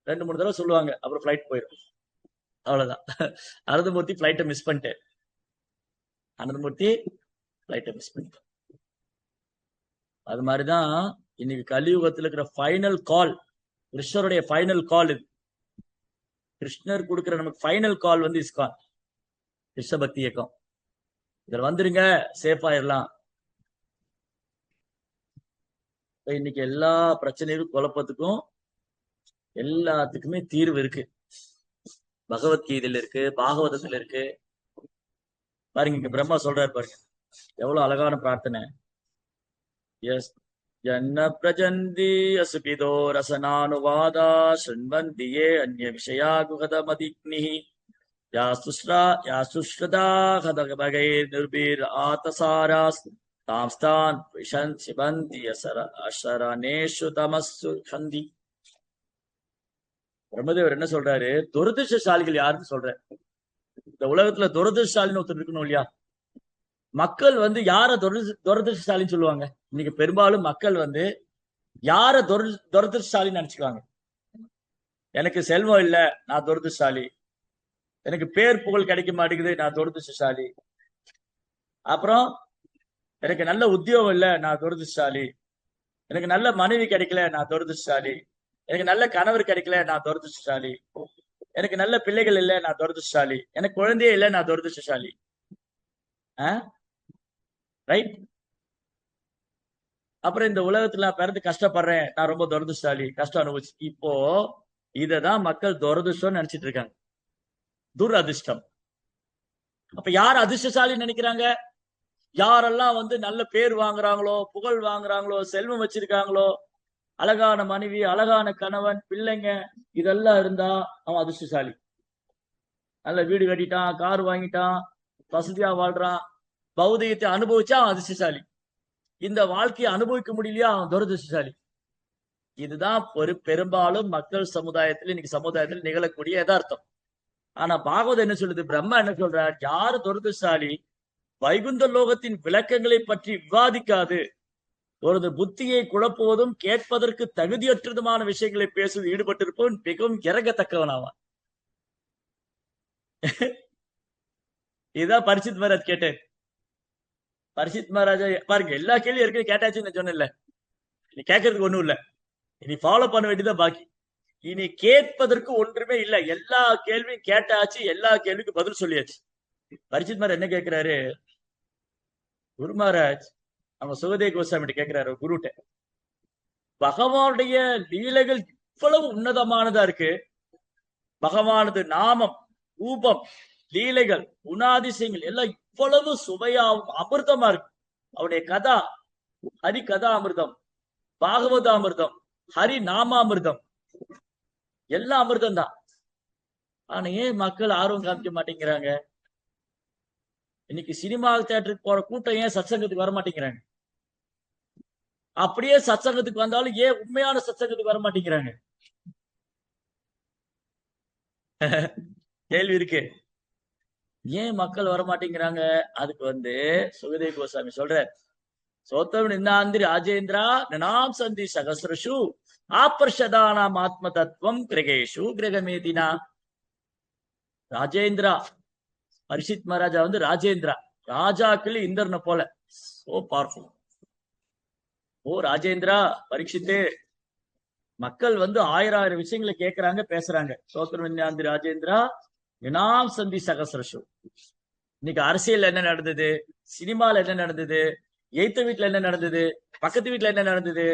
2-3 தடவை சொல்லுவாங்க, அப்புறம் ஃபிளைட் போயிடும். அவ்வளவுதான். அனந்தமூர்த்தி ஃபிளைட்டை மிஸ் பண்ணிட்டேன். அனந்தமூர்த்தி ஃபிளைட்டை மிஸ் பண்ணிட்டேன். அது மாதிரிதான் இன்னைக்கு கலியுகத்தில் இருக்கிற ஃபைனல் கால், கிருஷ்ணருடைய ஃபைனல் கால் இது. கிருஷ்ணர் கொடுக்கிற நமக்கு ஃபைனல் கால் வந்து இஸ்கான், கிருஷ்ண பக்தி இயக்கம். இதில் வந்துருங்க, சேஃப் ஆயிடலாம். இன்னைக்கு எல்லா பிரச்சனைக்கும், குழப்பத்துக்கும் எல்லாத்துக்குமே தீர்வு இருக்கு. பகவத்கீதையில இருக்கு, பாகவதத்துல இருக்கு. பாருங்க, இங்க பிரம்மா சொல்றாரு பாருங்க, எவ்வளவு அழகான பிரார்த்தனை. எஸ் ஜன்ன பிரஜந்தி அசுபிதோ ரசனானுவாதா ஸ்ருண்வந்தி யே அன்ய விஷயா குஹதமதிக்னிஹி யாசுஸ்ரதா ஹதகபகை நிர்பீர் ஆதசாராஸ் தாம்ஸ்தான் சிபந்தி அசரணேஷு தமசு சந்தி. பிரம்மதேவர் என்ன சொல்றாரு? துரதிருஷ்டசாலிகள் யாருன்னு சொல்ற. இந்த உலகத்துல துரதிருஷ்டசாலின்னு ஒருத்தர் இருக்கணும் இல்லையா? மக்கள் வந்து யார துரதிருஷ்டசாலின்னு சொல்லுவாங்க? இன்னைக்கு பெரும்பாலும் மக்கள் வந்து யார துரதிருஷ்டசாலின்னு நினைச்சுக்குவாங்க. எனக்கு செல்வம் இல்ல, நான் துரதிருஷ்டசாலி. எனக்கு பேர் புகழ் கிடைக்க மாட்டேங்குது, நான் துரதிருஷ்டசாலி. அப்புறம் எனக்கு நல்ல உத்தியோகம் இல்ல, நான் துரதிருஷ்டசாலி. எனக்கு நல்ல மனைவி கிடைக்கல, நான் துரதிருஷ்டசாலி. எனக்கு நல்ல கணவர் கிடைக்கல, நான் துரதிருஷ்டசாலி. எனக்கு நல்ல பிள்ளைகள் இல்ல, நான் துரதிருஷ்டசாலி. எனக்கு குழந்தையே இல்ல, நான் துரதிருஷ்டசாலி. ரைட்? அப்புறம் இந்த உலகத்துல நான் பிறந்து கஷ்டப்படுறேன், நான் ரொம்ப துரதிருஷ்டசாலி, கஷ்டம் அனுபவிச்சு. இப்போ இததான் மக்கள் துரதிருஷ்டம் நினைச்சிட்டு இருக்காங்க, துரதிர்ஷ்டம். அப்ப யார் அதிர்ஷ்டசாலி நினைக்கிறாங்க? யாரெல்லாம் வந்து நல்ல பேர் வாங்குறாங்களோ, புகழ் வாங்குறாங்களோ, செல்வம் வச்சிருக்காங்களோ, அழகான மனைவி, அழகான கணவன், பிள்ளைங்க, இதெல்லாம் இருந்தா அவன் அதிர்ஷ்டசாலி. நல்ல வீடு கட்டிட்டான், கார் வாங்கிட்டான், வசதியா வாழ்றான், பௌதிகத்தை அனுபவிச்சா அவன் அதிர்ஷ்டசாலி. இந்த வாழ்க்கையை அனுபவிக்க முடியலையா அவன் துரதிர்ஷ்டசாலி. இதுதான் பெரும்பாலும் மக்கள் சமுதாயத்தில், இன்னைக்கு சமுதாயத்தில் நிகழக்கூடிய யதார்த்தம். ஆனா பாகவதம் என்ன சொல்லுது? பிரம்மா என்ன சொல்றார்? யாரு துரதிர்ஷ்டசாலி? வைகுந்த லோகத்தின் விளக்கங்களை பற்றி விவாதிக்காது, ஒரு புத்தியை குழப்புவதும் கேட்பதற்கு தகுதியற்றதுமான விஷயங்களை பேசுவது ஈடுபட்டிருப்பவன் மிகவும் இறங்கத்தக்கவனாவான். இதுதான் பரிசித் மகாராஜ் கேட்டேன். பரிசித் மகாராஜா பாருங்க, எல்லா கேள்வியும் ஏற்கனவே கேட்டாச்சுன்னு சொன்னேன்ல. நீ கேட்கறதுக்கு ஒண்ணும் இல்ல, இனி ஃபாலோ பண்ண வேண்டியதான் பாக்கி. இனி கேட்பதற்கு ஒன்றுமே இல்ல, எல்லா கேள்வியும் கேட்டாச்சு, எல்லா கேள்விக்கும் பதில் சொல்லியாச்சு. பரிசித் மகாராஜ் என்ன கேட்கிறாரு? குரு மகாராஜ் அவங்க சுகதேவ கோஸ்வாமி கேட்கிறாரு, குருட்ட, பகவானுடைய லீலைகள் இவ்வளவு உன்னதமானதா இருக்கு, பகவானது நாமம், ரூபம், லீலைகள், குணாதிசயங்கள் எல்லாம் இவ்வளவு சுவையாவும் அமிர்தமா இருக்கு. அவருடைய கதா, ஹரி கதா அமிர்தம், பாகவத அமிர்தம், ஹரி நாமாமிர்தம், எல்லாம் அமிர்தம் தான். ஆனா ஏன் மக்கள் ஆர்வம் காமிக்க மாட்டேங்கிறாங்க? இன்னைக்கு சினிமா தியேட்டருக்கு போற கூட்டம் ஏன் சத்சங்கத்துக்கு வர மாட்டேங்கிறாங்க? அப்படியே சத்சங்கத்துக்கு வந்தாலும் ஏன் உண்மையான சத்சங்கத்துக்கு வர மாட்டேங்கிறாங்க? கேள்வி இருக்கு. ஏன் மக்கள் வர மாட்டேங்கிறாங்க? அதுக்கு வந்து சுகதேவ கோஸ்வாமி சொல்ற, சோத்தம் நின்னாந்திரி ராஜேந்திரா நனாம் சந்தி சகசிரஷு ஆபர்ஷதானாம் ஆத்ம தத்துவம் கிரகேஷு கிரகமேதினா. ராஜேந்திரா, பரிஷித் மகாராஜா வந்து ராஜேந்திரா, ராஜாக்கள் இந்திரனை போல, சோ பவர்ஃபுல். ஓ ராஜேந்திரா, பரீட்சித்தே, மக்கள் வந்து 1000 விஷயங்களை கேட்கறாங்க, பேசுறாங்க. சோத்திரம் விஞ்ஞாந்தி ராஜேந்திரா வினாம் சந்தி சகசிரஷு. இன்னைக்கு அரசியல் என்ன நடந்தது, சினிமால என்ன நடந்தது, எய்த்த வீட்டுல என்ன நடந்தது, பக்கத்து வீட்டுல என்ன நடந்தது,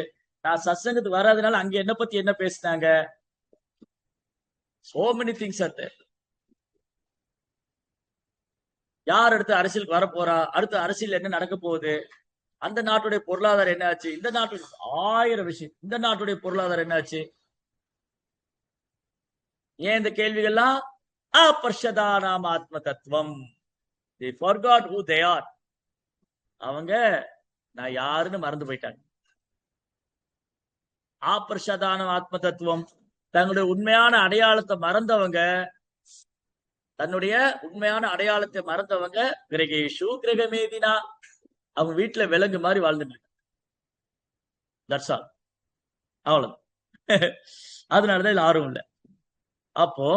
நான் சத்சங்கத்துக்கு வராதனால அங்க என்ன பத்தி என்ன பேசினாங்க, so many things are there. யார் அடுத்து அரசியலுக்கு வர போறா, அடுத்து அரசியல் என்ன நடக்க போகுது, அந்த நாட்டுடைய பொருளாதாரம் என்ன ஆச்சு, இந்த நாட்டுடைய 1000 விஷயம், இந்த நாட்டுடைய பொருளாதாரம் என்ன ஆச்சு. ஏன் இந்த கேள்விகள்லாம்? அப்பர்ஷதானாம் ஆத்ம தத்துவம். They forgot who they are. அவங்க நான் யாருன்னு மறந்து போயிட்டாங்க. ஆபர்ஷதான ஆத்ம தத்துவம், தங்களுடைய உண்மையான அடையாளத்தை மறந்தவங்க, தன்னுடைய உண்மையான அடையாளத்தை மறந்தவங்க கிரகேஷு கிரகமேதினா, அவங்க வீட்டுல விலங்கு மாதிரி வாழ்ந்துட்டு இருக்காங்க. தட்ஸ் ஆல், அவ்வளவு. அதனாலதான் இதுல ஆர்வம் இல்லை. அப்போ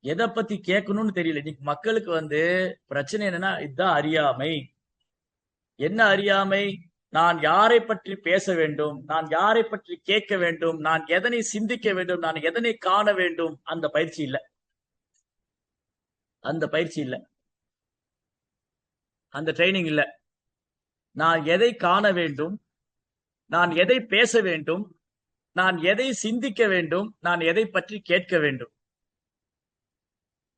எதை பத்தி கேட்கணும்னு தெரியல. இன்னைக்கு மக்களுக்கு வந்து பிரச்சனை என்னன்னா, இதுதான் அறியாமை. என்ன அறியாமை? நான் யாரை பற்றி பேச வேண்டும், நான் யாரை பற்றி கேட்க வேண்டும், நான் எதனை சிந்திக்க வேண்டும், நான் எதனை காண வேண்டும், அந்த பயிற்சி இல்லை. அந்த பயிற்சி இல்லை, அந்த ட்ரைனிங் இல்லை. நான் எதை காண வேண்டும், நான் எதை பேச வேண்டும், நான் எதை சிந்திக்க வேண்டும், நான் எதை பற்றி கேட்க வேண்டும்,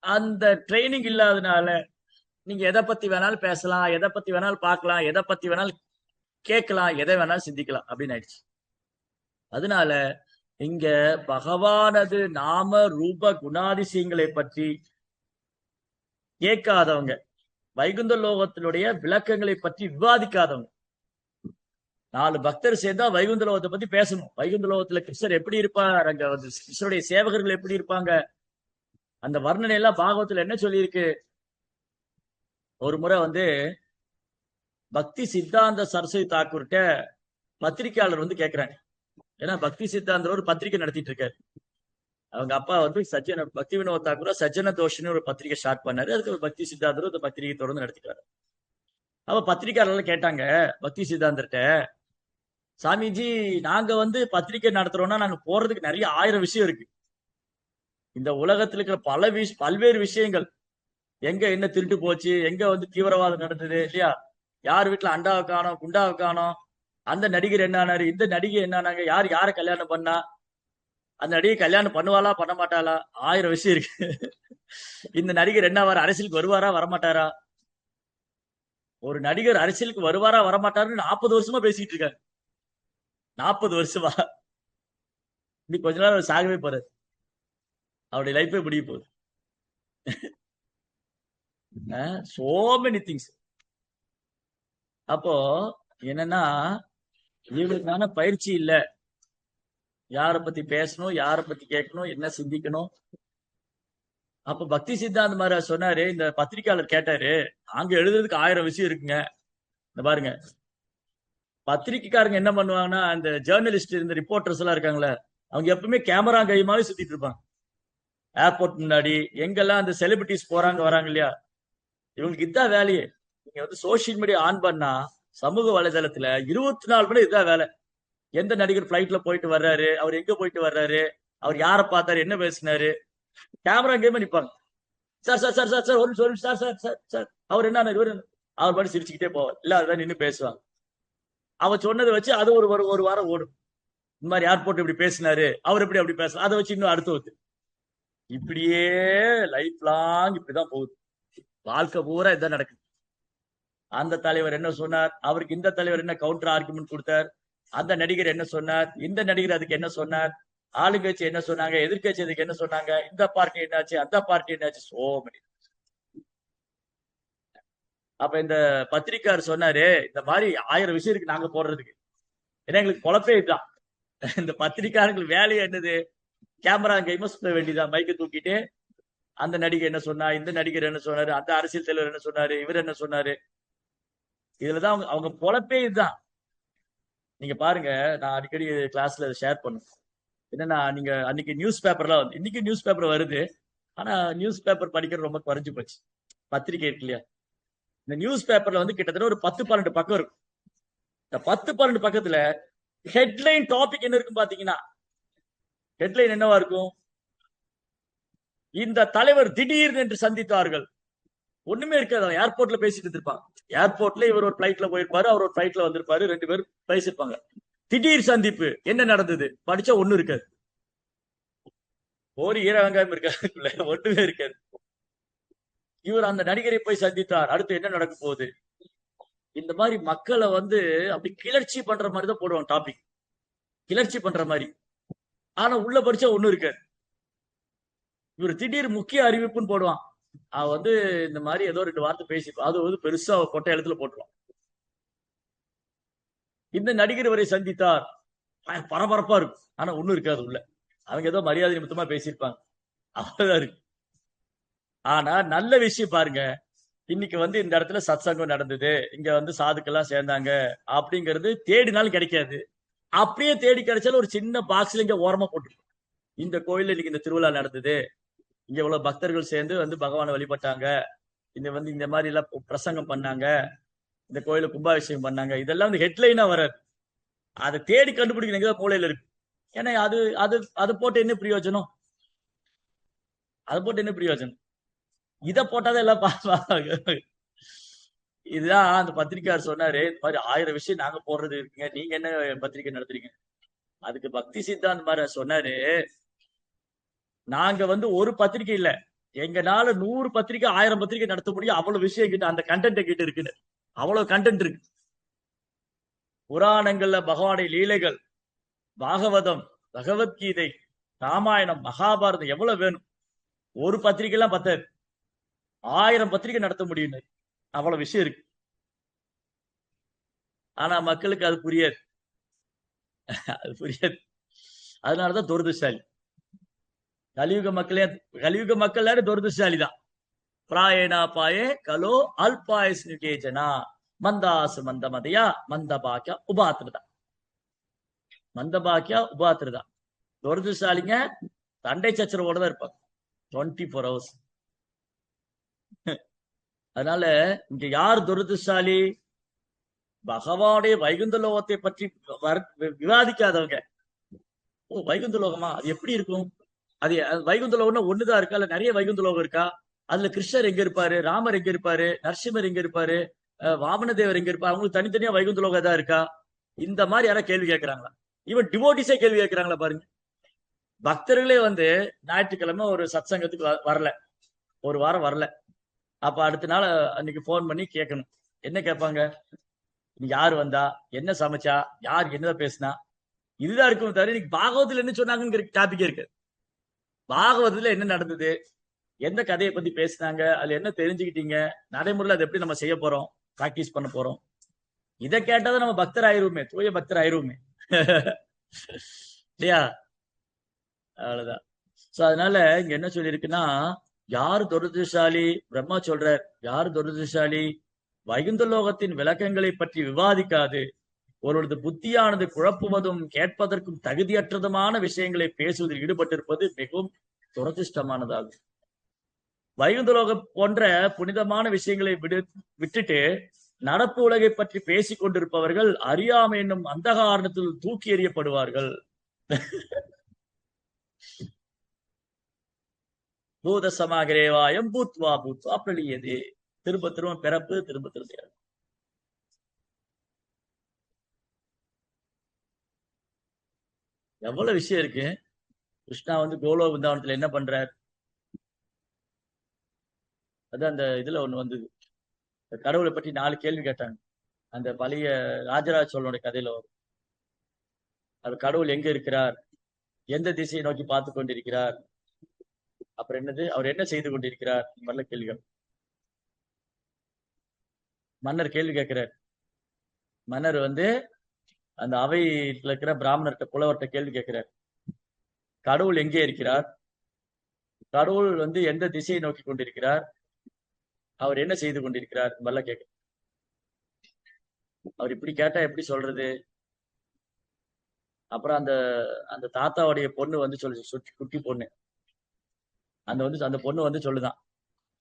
அந்த ட்ரைனிங் இல்லாதனால நீங்க எதை பத்தி வேணாலும் பேசலாம், எதை பத்தி வேணாலும் பார்க்கலாம், எதை பத்தி வேணாலும் கேட்கலாம், எதை வேணாலும் சிந்திக்கலாம் அப்படின்னு ஆயிடுச்சு. அதனால இங்க பகவானது நாம ரூப குணாதிசயங்களை பற்றி கேட்காதவங்க, வைகுந்த லோகத்தினுடைய விளக்கங்களை பற்றி விவாதிக்காதவங்க. 4 பக்தர் சேர்ந்தா வைகுந்த லோகத்தை பத்தி பேசணும். வைகுந்த லோகத்துல கிருஷ்ணர் எப்படி இருப்பார், அங்க வந்து கிருஷ்ணருடைய சேவகர்கள் எப்படி இருப்பாங்க, அந்த வர்ணனை எல்லாம் பாகவத்துல என்ன சொல்லியிருக்கு. ஒரு முறை வந்து பக்தி சித்தாந்த சரஸ்வதி தாக்கூர்கிட்ட பத்திரிகையாளர் வந்து கேட்கிறாங்க. ஏன்னா பக்தி சித்தாந்தர் ஒரு பத்திரிகை நடத்திட்டு இருக்காரு. அவங்க அப்பா வந்து பக்தி வினோத் தாக்கூர் சஜ்ஜன தோஷன்னு ஒரு பத்திரிகை ஸ்டார்ட் பண்ணாரு. அதுக்கு பக்தி சித்தாந்தரும் இந்த பத்திரிகை தொடர்ந்து நடத்திக்கிறாரு. அப்ப பத்திரிகையாளர்கள் கேட்டாங்க பக்தி சித்தாந்தர்கிட்ட, சாமிஜி நாங்க வந்து பத்திரிகை நடத்துறோம்னா நாங்க போறதுக்கு நிறைய 1000 விஷயம் இருக்கு. இந்த உலகத்துல இருக்கிற பல்வேறு விஷயங்கள், எங்க என்ன திருட்டு போச்சு, எங்க வந்து தீவிரவாதம் நடந்தது இல்லையா, யார் வீட்டுல அண்டாவை காணோம் குண்டாவை காணோம், அந்த நடிகர் என்னானாரு, இந்த நடிகை என்னானாங்க, யார் யார கல்யாணம் பண்ணா, அந்த நடிகை கல்யாணம் பண்ணுவாளா பண்ண மாட்டாளா, 1000 விஷயம் இருக்கு. இந்த நடிகர் என்ன அரசியலுக்கு வருவாரா வரமாட்டாரா, ஒரு நடிகர் அரசியலுக்கு வருவாரா வரமாட்டாருன்னு 40 வருஷமா பேசிட்டு இருக்காரு. 40 வருஷமா. இன்னைக்கு கொஞ்ச நாள் சாகவே போறாரு, அவருடைய லைஃபே முடிய போகுது. So many things. அப்போ என்னன்னா இவங்களுக்கான பயிற்சி இல்ல, யார பத்தி பேசணும், யார பத்தி கேட்கணும், என்ன சிந்திக்கணும். அப்ப பக்தி சித்தாந்த மாதிரி சொன்னாரு. இந்த பத்திரிகையாளர் கேட்டாரு, அங்க எழுதுறதுக்கு 1000 விஷயம் இருக்குங்க. இந்த பாருங்க, பத்திரிகைக்காரங்க என்ன பண்ணுவாங்கன்னா, அந்த ஜேர்னலிஸ்ட் இந்த ரிப்போர்ட்டர்ஸ் எல்லாம் இருக்காங்களே, அவங்க எப்பவுமே கேமரா கையுமாவே சுத்திட்டு இருப்பாங்க. ஏர்போர்ட் முன்னாடி எங்கெல்லாம் அந்த செலிபிரிட்டிஸ் போறாங்க வராங்க இல்லையா, இவங்களுக்கு இதான் வேலையே. நீங்க வந்து சோசியல் மீடியா ஆன் பண்ணா சமூக வலைதளத்துல 24 மணி இதான் வேலை. எந்த நடிகர் பிளைட்ல போயிட்டு வர்றாரு, அவர் எங்க போயிட்டு வர்றாரு, அவர் யாரை பார்த்தாரு, என்ன பேசினாரு, கேமரா கேம நிப்பாங்க. Sir sir sir sir sir ஒரு சொல்லு சார் சார் சார் சார் அவர் என்ன இவர் அவர் பாட்டு சிரிச்சுக்கிட்டே போவார், இல்ல அதுதான் நின்று பேசுவாங்க. அவர் சொன்னதை வச்சு அது ஒரு வாரம் ஓடும். இந்த மாதிரி ஏர்போர்ட் இப்படி பேசினாரு, அவர் எப்படி அப்படி பேசலாம், அதை வச்சு இன்னும் அடுத்து வருது. இப்படியே லைஃப் லாங் இப்படிதான் போகுது. வாழ்க்கை பூரா இதான் நடக்குது. அந்த தலைவர் என்ன சொன்னார், அவருக்கு இந்த தலைவர் என்ன கவுண்டர் ஆர்குமெண்ட் கொடுத்தார், அந்த நடிகர் என்ன சொன்னார், இந்த நடிகர் அதுக்கு என்ன சொன்னார், ஆளுங்கட்சி என்ன சொன்னாங்க, எதிர்கட்சி அதுக்கு என்ன சொன்னாங்க, இந்த பார்ட்டி என்னாச்சு, அந்த பார்ட்டி என்னாச்சு, சோ மெனி. அப்ப இந்த பத்திரிக்கார் சொன்னாரு, இந்த மாதிரி 1000 விஷயம் இருக்கு நாங்க போடுறதுக்கு. ஏன்னா எங்களுக்கு பொழப்பே இதுதான். இந்த பத்திரிக்காரங்களுக்கு வேலையை என்னது, கேமரா கைமா சுத்த வேண்டியதான், மைக்க தூக்கிட்டு அந்த நடிகை என்ன சொன்னா, இந்த நடிகர் என்ன சொன்னாரு, அந்த அரசியல் தலைவர் என்ன சொன்னாரு, இவர் என்ன சொன்னாரு, இதுலதான் அவங்க பொழப்பே இதுதான். நீங்க பாருங்க, நான் அடிக்கடி கிளாஸ்ல ஷேர் பண்ணுவேன். என்னன்னா, நீங்க அன்னைக்கு நியூஸ் பேப்பர்லாம் வந்து, இன்னைக்கு நியூஸ் பேப்பர் வருது, ஆனா நியூஸ் பேப்பர் படிக்கிறது ரொம்ப குறைஞ்சு போச்சு. பத்திரிகை இருக்கு இல்லையா, இந்த நியூஸ் பேப்பர்ல வந்து கிட்டத்தட்ட ஒரு 10-12 பக்கம் இருக்கும். இந்த 10-12 பக்கத்துல ஹெட்லைன் டாபிக் என்ன இருக்கும் பாத்தீங்கன்னா, ஹெட்லைன் என்னவா இருக்கும், இந்த தலைவர் திடீர்னு என்று சந்தித்தார்கள். ஒண்ணுமே இருக்காது, அவன் ஏர்போர்ட்ல பேசிட்டு இருப்பான். ஏர்போர்ட்ல இவர் ஒரு பிளைட்ல போயிருப்பாரு, அவர் ஒரு பிளைட்ல வந்திருப்பாரு, 2 பேரும் பேசிருப்பாங்க. திடீர் சந்திப்பு, என்ன நடந்தது படிச்சா ஒண்ணு இருக்காது, ஒரு ஈர வெங்காயம் இருக்காது, ஒண்ணுமே இருக்காது. இவர் அந்த நடிகரை போய் சந்தித்தார், அடுத்து என்ன நடக்க போகுது. இந்த மாதிரி மக்களை வந்து அப்படி கிளர்ச்சி பண்ற மாதிரி தான் போடுவான் டாபிக், கிளர்ச்சி பண்ற மாதிரி. ஆனா உள்ள படிச்சா ஒண்ணும் இருக்காது. இவர் திடீர் முக்கிய அறிவிப்புன்னு போடுவான், அவன் வந்து இந்த மாதிரி ஏதோ 2 வார்த்தை பேசிப்பான், அது வந்து பெருசா கொட்டை எழுத்துல போட்டுருவான். இந்த நடிகர் வரை சந்தித்தார், பரபரப்பா இருக்கும், ஆனா ஒண்ணும் இருக்காது உள்ள. அவங்க ஏதோ மரியாதை நிமித்தமா பேசியிருப்பாங்க, அவ்வளவுதான் இருக்கு. ஆனா நல்ல விஷயம் பாருங்க, இன்னைக்கு வந்து இந்த இடத்துல சத்சங்கம் நடந்தது, இங்க வந்து சாதுக்கெல்லாம் சேர்ந்தாங்க அப்படிங்கிறது தேடினாலும் கிடைக்காது. அப்படியே தேடி கிடைச்சாலும் ஒரு சின்ன பாக்ஸ்ல இங்க ஓரமா போட்டு, இந்த கோயில்ல இன்னைக்கு இந்த திருவிழா நடந்தது, இங்க இவ்வளவு பக்தர்கள் சேர்ந்து வந்து பகவானை வழிபட்டாங்க, இந்த வந்து இந்த மாதிரி எல்லாம் பிரசங்கம் பண்ணாங்க, இந்த கோயில கும்பாபிஷேகம் பண்ணாங்க, இதெல்லாம் வந்து ஹெட்லைனா வராது. அதை தேடி கண்டுபிடிக்கணும் மூலையில இருக்கு. ஏன்னா அது அது அதை போட்டு என்ன பிரயோஜனம், அதை போட்டு என்ன பிரயோஜனம், இதை போட்டாதான் எல்லாம் பார்ப்பாங்க. இதுதான் அந்த பத்திரிக்கையார் சொன்னாரு, இந்த மாதிரி 1000 விஷயம் நாங்க போடுறது இருக்குங்க, நீங்க என்ன பத்திரிக்கை நடத்துறீங்க. அதுக்கு பக்தி சித்தாந்த் மாதிரி சொன்னாரு, நாங்க வந்து ஒரு பத்திரிக்கை இல்ல, எங்கனால 100 பத்திரிக்கை 1000 பத்திரிக்கை நடத்த முடியும், அவ்வளவு விஷயம் கிட்ட, அந்த கண்டென்ட் கிட்ட இருக்குன்னு, அவ்வளவு கண்டென்ட் இருக்கு. புராணங்கள்ல பகவானுடைய லீலைகள், பாகவதம், பகவத்கீதை, ராமாயணம், மகாபாரதம் எவ்வளவு வேணும். ஒரு பத்திரிகை எல்லாம் பத்தாது, 1000 பத்திரிகை நடத்த முடியும். அவ்வளவு விஷயம் இருக்கு. ஆனா மக்களுக்கு அது புரியாது. அது புரியாது. அதனாலதான் துரதிர்ஷ்டாலி. கலியுக மக்களே, கலியுக மக்கள் துரதிர்ஷ்டாலி தான். பிராயணா பாயே கலோ அல்பாயஸ்னுகேஜனா மந்தாசு மந்தமதையா மந்தபாக்கியா உபாத்திருதா. மந்தபாக்கியா உபாத்திருதா. துரதிர்ஷ்டாலிங்க சண்டை சச்சரவோட தான் இருப்பாங்க 24 hours. அதனால இங்க யார் துரதிர்ஷ்டாலி? பகவானுடைய வைகுந்த லோகத்தை பற்றி விவாதிக்காதவங்க. ஓ, வைகுந்த லோகமா, அது எப்படி இருக்கும்? அது வைகுந்த லோகம்னா ஒண்ணுதான் இருக்கா, இல்ல நிறைய வைகுந்த லோகம் இருக்கா? அதுல கிருஷ்ணர் எங்க இருப்பாரு, ராமர் எங்க இருப்பாரு, நரசிம்மர் எங்க இருப்பாரு, வாமனதேவர் எங்க இருப்பாரு, அவங்களுக்கு தனித்தனியா வைகுந்த லோகம் தான் இருக்கா? இந்த மாதிரி யாரா கேள்வி கேட்கறாங்களா? இவன் டிவோட்டிஸே கேள்வி கேட்கறாங்களா பாருங்க. பக்தர்களே வந்து ஞாயிற்றுக்கிழமை ஒரு சத்சங்கத்துக்கு வரல, ஒரு வாரம் வரல. அப்ப அடுத்த நாள் அன்னைக்கு போன் பண்ணி கேட்கணும். என்ன கேட்பாங்க? யாரு வந்தா, என்ன சமைச்சா, யார் என்னதான் பேசினா, இதுதான் இருக்கும் தவிர இன்னைக்கு பாகவத்துல என்ன சொன்னாங்கிற டாபிக் இருக்கு. பாகவதத்துல என்ன நடந்தது, எந்த கதையை பத்தி பேசினாங்க, அதுல என்ன தெரிஞ்சுக்கிட்டீங்க, நடைமுறையில் அதை எப்படி நம்ம செய்ய போறோம், பிராக்டிஸ் பண்ண போறோம், இதை கேட்டாதான் நம்ம பக்தர் ஆயிருவோமே, தூய பக்தர் ஆயிருவோமே. இல்லையா? அவ்வளவுதான். சோ அதனால இங்க என்ன சொல்லியிருக்குன்னா, யார் துரதிர்ஷ்டாலி? பிரம்மா சொல்றார், யார் துரதிர்ஷ்டாலி? வைகுந்த லோகத்தின் விளக்கங்களை பற்றி விவாதிக்காது ஒருவரது புத்தியானது குழப்புவதும் கேட்பதற்கும் தகுதியற்றதுமான விஷயங்களை பேசுவதில் ஈடுபட்டிருப்பது மிகவும் துரதிர்ஷ்டமானதாகும். வைகுந்தலோகம் போன்ற புனிதமான விஷயங்களை விட்டுட்டு நடப்பு உலகை பற்றி பேசிக் கொண்டிருப்பவர்கள் அறியாமை என்னும் அந்தகாரணத்தில் தூக்கி எறியப்படுவார்கள். பூத சமாகிரேவாயம் பூத்வா பூத்வா பிரளியதே. திரும்ப திரும்ப பிறப்பு, திரும்ப திரும்ப. எவ்வளவு விஷயம் இருக்கு. கிருஷ்ணா வந்து கோலோ விருந்தாவனத்துல என்ன பண்றார்? அதான் அந்த இதுல ஒண்ணு வந்தது, கடவுளை பற்றி 4 கேள்வி கேட்டாங்க. அந்த பழைய ராஜராஜ சோழனுடைய கதையில வரும். அது கடவுள் எங்க இருக்கிறார், எந்த திசையை நோக்கி பார்த்து கொண்டிருக்கிறார், அப்புறம் என்னது, அவர் என்ன செய்து கொண்டிருக்கிறார், நல்ல கேள்விகள். மன்னர் கேள்வி கேட்கிறார். மன்னர் வந்து அந்த அவையில் இருக்கிற பிராமணர்கிட்ட, புலவர்கிட்ட கேள்வி கேட்கிறார். கடவுள் எங்கே இருக்கிறார், கடவுள் வந்து எந்த திசையை நோக்கி கொண்டிருக்கிறார், அவர் என்ன செய்து கொண்டிருக்கிறார், நல்ல கேட்க. அவர் இப்படி கேட்டா எப்படி சொல்றது? அப்புறம் அந்த அந்த தாத்தாவுடைய பொண்ணு வந்து குட்டி பொண்ணு, அந்த பொண்ணு வந்து சொல்லுதான்,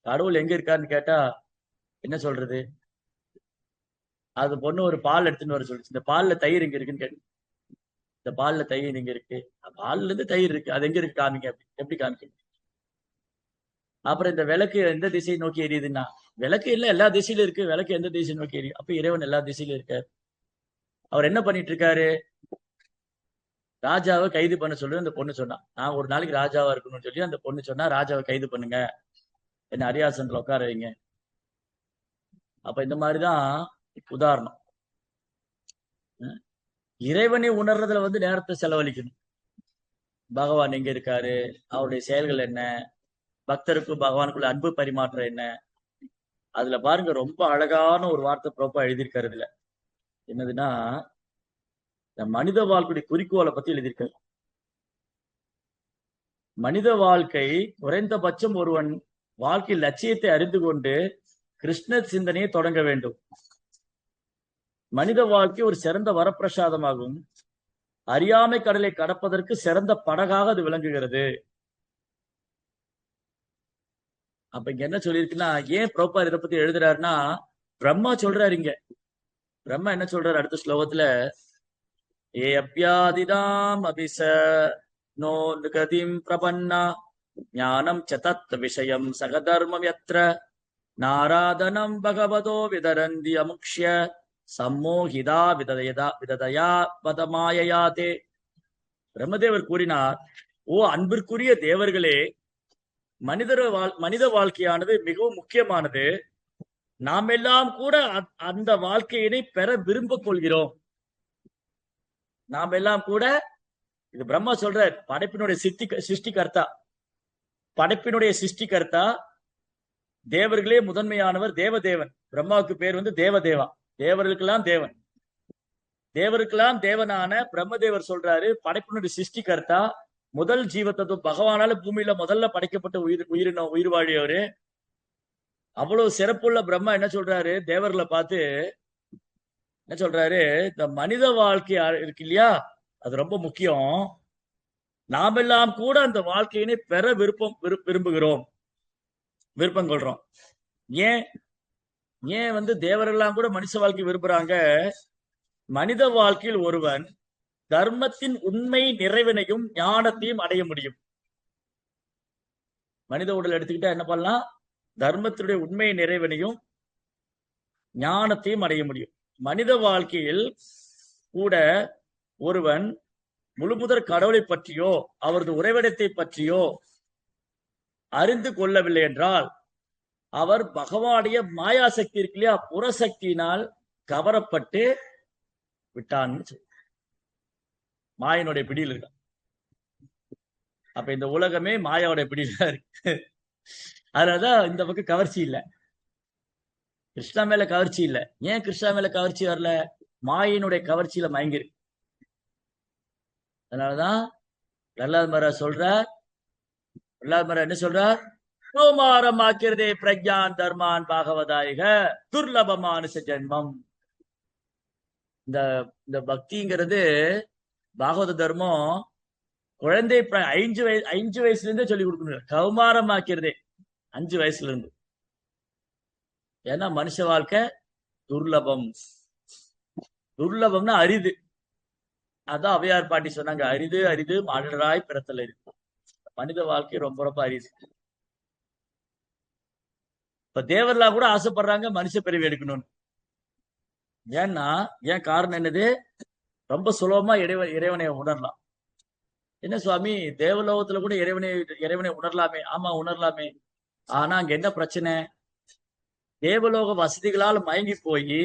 கடவுள் எங்க இருக்காருன்னு கேட்டா என்ன சொல்றது? அது பொண்ணு ஒரு பால் எடுத்துன்னு வர சொல்லுச்சு. இந்த பால்ல தயிர் எங்க இருக்குன்னு கேட்டு, இந்த பால்ல தயிர் எங்க இருக்கு, பால்ல இருந்து தயிர் இருக்கு, அது எங்க இருக்கு காமிங்க, எப்படி காமிக்க. அப்புறம் இந்த விளக்கு எந்த திசையை நோக்கி எரியுதுன்னா, விளக்கு இல்ல எல்லா திசையிலும் இருக்கு, விளக்கு எந்த திசையை நோக்கி எரியும்? அப்ப இறைவன் எல்லா திசையிலும் இருக்காரு. அவர் என்ன பண்ணிட்டு இருக்காரு? ராஜாவை கைது பண்ண சொல்லி அந்த பொண்ணு சொன்னா. நான் ஒரு நாளைக்கு ராஜாவா இருக்கணும்னு சொல்லி அந்த பொண்ணு சொன்னா, ராஜாவை கைது பண்ணுங்க, என்ன அரியாசனத்துல உட்கார வைங்க. அப்ப இந்த மாதிரிதான் உதாரணம். இறைவனை உணர்றதுல வந்து நேரத்தை செலவழிக்கணும். பகவான் எங்க இருக்காரு, அவருடைய செயல்கள் என்ன, பக்தருக்கும் பகவானுக்குள்ள அன்பு பரிமாற்றம் என்ன. அதுல பாருங்க, ரொம்ப அழகான ஒரு வார்த்தை ப்ரோப்பா எழுதியிருக்காரு. இதுல என்னதுன்னா, மனித வாழ்க்கையுடைய குறிக்கோளை பத்தி எழுதியிருக்காரு. மனித வாழ்க்கை குறைந்தபட்சம் ஒருவன் வாழ்க்கை லட்சியத்தை அறிந்து கொண்டு கிருஷ்ண சிந்தனையை தொடங்க வேண்டும். மனித வாழ்க்கை ஒரு சிறந்த வரப்பிரசாதமாகும். அறியாமை கடலை கடப்பதற்கு சிறந்த படகாக அது விளங்குகிறது. அப்ப இங்க என்ன சொல்லியிருக்குன்னா, ஏன் பிரபுபாதர் இதை பத்தி எழுதுறாருன்னா, பிரம்மா சொல்றாரு. இங்க பிரம்மா என்ன சொல்றாரு அடுத்த ஸ்லோகத்துல, ஏ அப்யாதிதாம் அபிச நோ நிகதிம் பிரபன்னா ஞானம் சதத் விஷயம் சகதர்மம் யத்ர நாராதனம் பகவதோ விதரந்தி அமுக்ஷ்ய சம்மோகிதா விததயா பதமாயயாதே. பிரம்மதேவர் கூறினார், ஓ அன்பிற்குரிய தேவர்களே, மனித வாழ்க்கையானது மிகவும் முக்கியமானது. நாம் எல்லாம் கூட அந்த வாழ்க்கையினை பெற விரும்ப கொள்கிறோம். நாம் எல்லாம் கூட, இது பிரம்மா சொல்ற, படைப்பினுடைய சிருஷ்டிகர்த்தா, படைப்பினுடைய சிருஷ்டிகர்த்தா தேவர்களே முதன்மையானவர் தேவதேவன். பிரம்மாவுக்கு பேர் வந்து தேவதேவா, தேவர்களுக்கெல்லாம் தேவன். தேவருக்கெல்லாம் தேவனான பிரம்மதேவர் சொல்றாரு, படைப்பினுடைய சிருஷ்டிகர்த்தா, முதல் ஜீவத்தத்துவம் பகவானால பூமியில முதல்ல படைக்கப்பட்ட உயிர் வாழியவரு. அவ்வளவு சிறப்புள்ள பிரம்மா என்ன சொல்றாரு, தேவர்களை பார்த்து என்ன சொல்றாரு, இந்த மனித வாழ்க்கை இருக்கு இல்லையா, அது ரொம்ப முக்கியம். நாமெல்லாம் கூட அந்த வாழ்க்கையினை பெற விரும்புகிறோம், விருப்பம் கொள்றோம். ஏன் ஏன் வந்து தேவரெல்லாம் கூட மனுஷ வாழ்க்கை விரும்புறாங்க? மனித வாழ்க்கையில் ஒருவன் தர்மத்தின் உண்மை நிறைவினையும் ஞானத்தையும் அடைய முடியும். மனித உடல் எடுத்துக்கிட்டா என்ன பண்ணலாம்? தர்மத்தினுடைய உண்மை நிறைவினையும் ஞானத்தையும் அடைய முடியும். மனித வாழ்க்கையில் கூட ஒருவன் முழுமுதற் கடவுளை பற்றியோ அவரது உறைவிடத்தை பற்றியோ அறிந்து கொள்ளவில்லை என்றால் அவர் பகவானுடைய மாயாசக்தி இருக்கு இல்லையா, புறசக்தியினால் கவரப்பட்டு விட்டான்னு மாயனுடைய பிடியில் இருக்கான். அப்ப இந்த உலகமே மாயாவுடைய பிடியில இருக்கு. அதனாலதான் இந்த பக்கம் கவர்ச்சி இல்லை, கிருஷ்ணா மேல கவர்ச்சி இல்லை. ஏன் கிருஷ்ணா மேல கவர்ச்சி வரல? மாயினுடைய கவர்ச்சியில மயங்கிரு. அதனாலதான் பிரஹ்லாத் மகாராஜ் சொல்றார், பிரஹ்லாத் மகாராஜ் என்ன சொல்றார், கௌமாரம் ஆக்கிறதே பிரஜான் தர்மான் பாகவதாயிக துர்லபமானுஷ ஜென்மம். இந்த இந்த பக்திங்கிறது பாகவத தர்மம் குழந்தை 5 வயசுல இருந்தே சொல்லி கொடுக்கணும். கௌமாரம் ஆக்கிறதே 5 வயசுல இருந்து. ஏன்னா மனுஷ வாழ்க்கை துர்லபம். துர்லபம்னா அரிது. அதான் அவையார் பாட்டி சொன்னாங்க, அரிது அரிது மாடராய் பிறத்தல் அரிது. மனித வாழ்க்கை ரொம்ப ரொம்ப அரிது. இப்ப தேவர்லாம் கூட ஆசைப்படுறாங்க மனுஷ பிறவி எடுக்கணும்னு. ஏன்னா ஏன் காரணம் என்னது? ரொம்ப சுலபமா இறைவனை உணரலாம். என்ன சுவாமி, தேவலோகத்துல கூட இறைவனை உணரலாமே? ஆமா உணரலாமே. ஆனா அங்க என்ன பிரச்சனை? தேவலோக வசதிகளால் மயங்கி போய்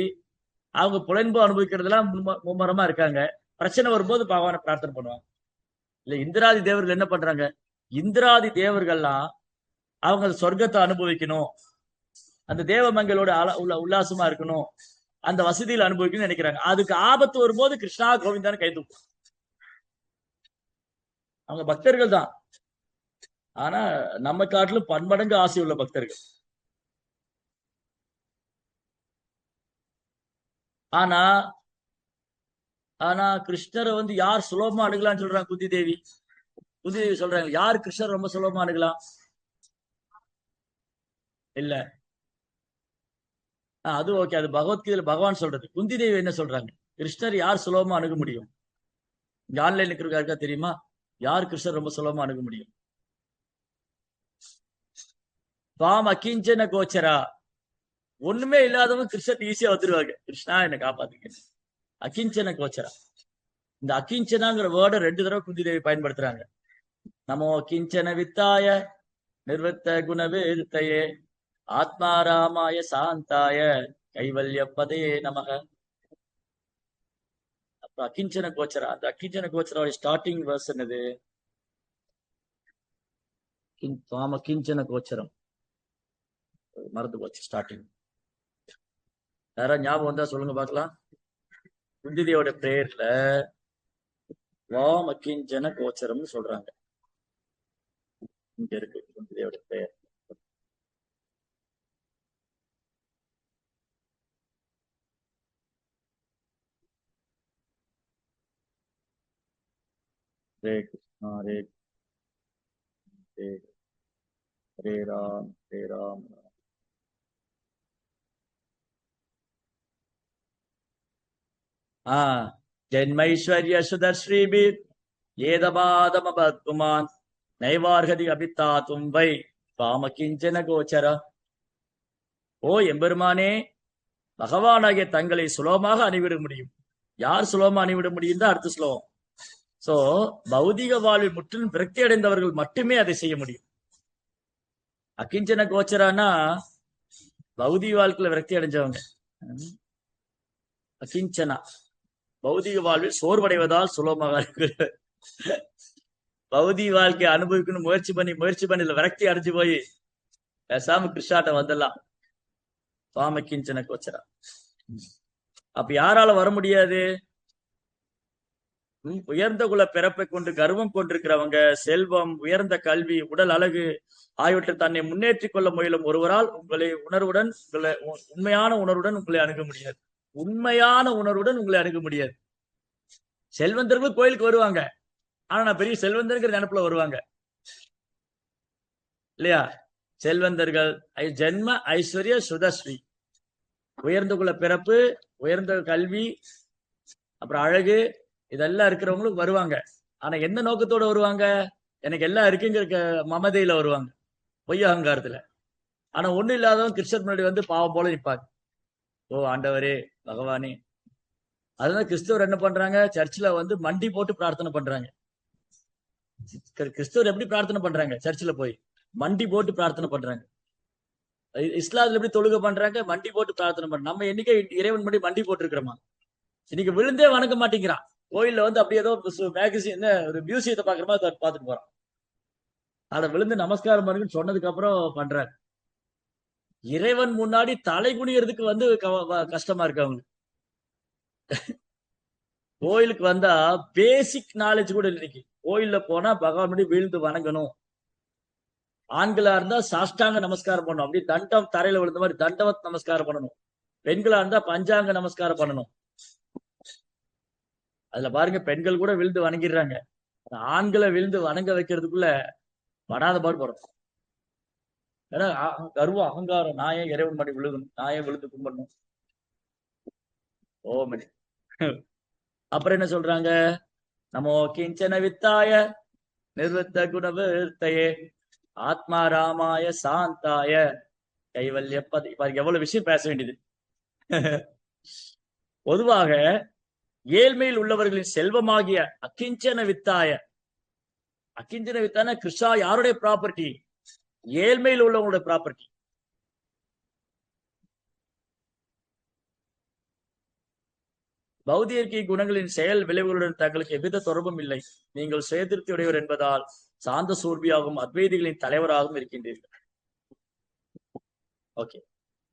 அவங்க புலன்பு அனுபவிக்கிறதுலாம் மும்மரமா இருக்காங்க. பிரச்சனை வரும்போது பகவானை பிரார்த்தனை பண்ணுவாங்க. இல்ல இந்திராதி தேவர்கள் என்ன பண்றாங்க? இந்திராதி தேவர்கள்லாம் அவங்க சொர்க்கத்தை அனுபவிக்கணும், அந்த தேவமங்களோட உல்லாசமா இருக்கணும், அந்த வசதியில் அனுபவிக்கணும்னு நினைக்கிறாங்க. அதுக்கு ஆபத்து வரும்போது கிருஷ்ணா கோவிந்தான்னு கை தூக்கும். அவங்க பக்தர்கள் தான், ஆனா நம்ம காட்டிலும் பன்மடங்கு ஆசை உள்ள பக்தர்கள். ஆனா ஆனா கிருஷ்ணரை வந்து யார் சுலபமா அணுகலாம்னு சொல்றாங்க? குந்தி தேவி சொல்றாங்க, யார் கிருஷ்ணர் ரொம்ப சுலபமா அணுகலாம்? இல்ல அது ஓகே, அது பகவத்கீதையில பகவான் சொல்றது. குந்தி தேவி என்ன சொல்றாங்க? கிருஷ்ணர் யார் சுலபமா அணுக முடியும்? இங்க ஆன்லைன்ல இருக்கிறாருக்கா தெரியுமா? யார் கிருஷ்ணர் ரொம்ப சுலபமா அணுக முடியும்? பாம் அகிஞ்சன கோச்சரா, ஒண்ணுமே இல்லாதவங்க கிருஷ்ணர் ஈஸியா வந்துருவாங்க. கிருஷ்ணா என்னை காப்பாத்துங்க. அகிஞ்சன கோச்சரா, இந்த அகிஞ்சனாங்கிற வேர்டை 2 தடவை குந்தி தேவி பயன்படுத்துறாங்க. நமோ கிஞ்சன வித்தாய நிர்வத்த குணவேருத்தையே ஆத்மாராமாய சாந்தாய கைவல்ய பதே நமக. அப்ப அகிஞ்சன கோச்சரா, அந்த அகிஞ்சன கோச்சராவுடைய ஸ்டார்டிங் வேர்ஸ் என்னது? கிஞ்சன கோச்சரம் மறந்து போச்சு ஸ்டார்டிங். யாராவது ஞாபகம் வந்தா சொல்லுங்க பார்க்கலாம். குந்திதேவோட பிரேயர்ல வாம் அகிஞ்சன கோச்சரம்னு சொல்றாங்க. இங்க இருக்கு குந்திதேவோட பிரேயர். ஹரே கிருஷ்ணா ஹரே ஹரே ராம் ஹரே ராம். ஜென்மைஸ்வர்ய சுதர்ஸ்ரீபிர் ஏதபாதமபத்குமான் நைவார்கதி அபித்தா தும்பை பாமகிஞ்சன கோச்சர. ஓ எம்பெருமானே, பகவானாகிய தங்களை சுலபமாக அணிவிட முடியும். யார் சுலபமா அணிவிட முடியும் தான் அடுத்த ஸ்லோகம். சோ பௌதிக வாழ்வில் முற்றிலும் விரக்தி அடைந்தவர்கள் மட்டுமே அதை செய்ய முடியும். அகிஞ்சன கோச்சரானா பௌதிக வாழ்க்கையில விரக்தி அடைஞ்சவங்க. அகிஞ்சனா பௌதிக வாழ்வில் சோர்வடைவதால் சுலபமாக இருக்கிற பௌதிக வாழ்க்கையை அனுபவிக்கணும் முயற்சி பண்ணி விரக்தி அடைஞ்சு போய் பேசாம கிருஷ்ணாட்ட வந்துடலாம். சுவாமி கிஞ்சன கோச்சரா. அப்ப யாரால வர முடியாது? உயர்ந்த குல பிறப்பை கொண்டு கர்வம் கொண்டிருக்கிறவங்க, செல்வம், உயர்ந்த கல்வி, உடல் அழகு ஆகியவற்றை தன்னை முன்னேற்றிக் கொள்ள முயலும் ஒருவரால் உங்களை உண்மையான உணர்வுடன் உங்களை அணுக முடியாது. உண்மையான உணர்வுடன் உங்களை அணுக முடியாது. செல்வந்தர்கள் கோயிலுக்கு வருவாங்க, ஆனா நான் பெரிய செல்வந்தர்ங்கிற நினைப்புல வருவாங்க இல்லையா? செல்வந்தர்கள் ஜென்ம ஐஸ்வர்ய சுதஸ்ரீ, உயர்ந்த குல பிறப்பு, உயர்ந்த கல்வி, அப்புறம் அழகு, இதெல்லாம் இருக்கிறவங்களுக்கு வருவாங்க. ஆனா எந்த நோக்கத்தோட வருவாங்க? எனக்கு எல்லாம் இருக்குங்கிற மமதையில வருவாங்க, பொய் அகங்காரத்துல. ஆனா ஒண்ணு இல்லாதவன் கிருஷ்ணர் முன்னாடி வந்து பாவம் போல நிற்பாங்க. ஓ ஆண்டவரே, பகவானே. அதுதான் கிறிஸ்தவர் என்ன பண்றாங்க? சர்ச்சில் வந்து மண்டி போட்டு பிரார்த்தனை பண்றாங்க. கிறிஸ்தவர் எப்படி பிரார்த்தனை பண்றாங்க? சர்ச்சில் போய் மண்டி போட்டு பிரார்த்தனை பண்றாங்க. இஸ்லாத்துல எப்படி தொழுகை பண்றாங்க? மண்டி போட்டு பிரார்த்தனை பண்றாங்க. நம்ம என்னைக்கே இறைவன் மண்டி மண்டி போட்டு இருக்கிறோமா? இன்னைக்கு விழுந்தே வணங்க மாட்டேங்கிறான். கோயில்ல வந்து அப்படியே ஏதோ மேகசின் ஒரு மியூசியத்தை பாக்குற மாதிரி பார்த்துட்டு போறான். அதை விழுந்து நமஸ்காரம் பண்ணுன்னு சொன்னதுக்கு அப்புறம் பண்றாரு. இறைவன் முன்னாடி தலை குனியறதுக்கு வந்து கஷ்டமா இருக்கு அவங்களுக்கு. கோயிலுக்கு வந்தா பேசிக் நாலேஜ் கூட இன்னைக்கு. கோயில்ல போனா பகவான் முன்னாடி வீழ்ந்து வணங்கணும். ஆண்களா இருந்தா சாஷ்டாங்க நமஸ்காரம் பண்ணணும், அப்படி தண்டம் தரையில விழுந்த மாதிரி தண்டவத் நமஸ்காரம் பண்ணணும். பெண்களா இருந்தா பஞ்சாங்க நமஸ்காரம் பண்ணணும். அதுல பாருங்க, பெண்கள் கூட விழுந்து வணங்கிடுறாங்க. ஆண்களை விழுந்து வணங்க வைக்கிறதுக்குள்ள படாத பாடு போறோம். ஏன்னா கர்வம், அகங்காரம், நான் ஏன் இறைவன் மணி விழுகணும், நான் ஏன் விழுந்து கும்பிடணும். ஓமணி. அப்புறம் என்ன சொல்றாங்க? நமோ கிஞ்சன வித்தாய நிர்வத்த குணவர்த்தையே ஆத்மா ராமாய சாந்தாய கைவல்ய பதி. எவ்வளவு விஷயம் பேச வேண்டியது. பொதுவாக ஏழ்மையில் உள்ளவர்களின் செல்வமாகிய அகிஞ்சன வித்தாய, அகிஞ்சன வித்தான கிருஷ்ணா யாருடைய ப்ராப்பர்ட்டி? ஏழ்மையில் உள்ளவங்களுடைய ப்ராப்பர்ட்டி. பௌதிக குணங்களின் செயல் விளைவுகளுடன் தங்களுக்கு எவ்வித தொடர்பும் இல்லை. நீங்கள் சுயதிருப்தி உடையவர் என்பதால் சாந்த சூர்பியாகவும் அத்வைதிகளின் தலைவராகவும் இருக்கின்றீர்கள். ஓகே,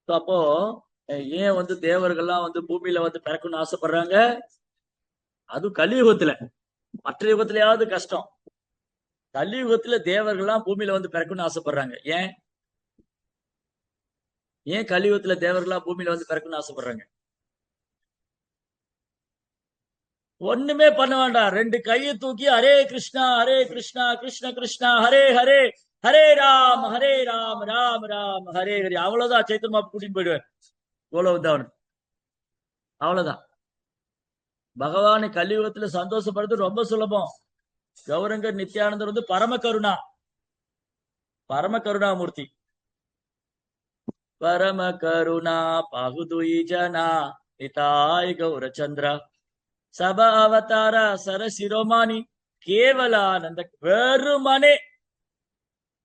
அப்போ ஏன் வந்து தேவர்கள்லாம் வந்து பூமியில வந்து பிறக்கணும்னு ஆசைப்படுறாங்க? அதுவும் கலியுகத்துல. மற்ற யுகத்திலேயாவது கஷ்டம். கலியுகத்துல தேவர்கள்லாம் பூமியில வந்து பிறக்கணும்னு ஆசைப்படுறாங்க. ஏன் ஏன் கலியுகத்துல தேவர்கள்லாம் பூமியில வந்து பிறக்கணும்னு ஆசைப்படுறாங்க? ஒண்ணுமே பண்ண வேண்டாம், ரெண்டு கையை தூக்கி ஹரே கிருஷ்ணா கிருஷ்ண கிருஷ்ணா ஹரே ஹரே, ஹரே ராம் ராம் ராம் ஹரே ஹரி. அவ்வளவுதான், சைத்தன்யா கூட்டிட்டு போயிடுவார். இவ்வளவுதான், அவ்வளவுதான். பகவானை கலியுகத்துல சந்தோஷப்படுறது ரொம்ப சுலபம். கௌரங்கர் நித்யானந்தர் வந்து பரம கருணாமூர்த்தி. பரம கருணா பகுதுயி ஜனா நிதாய் கௌரச்சந்திரா சபா அவதார சரசிரோமானி கேவலானந்த.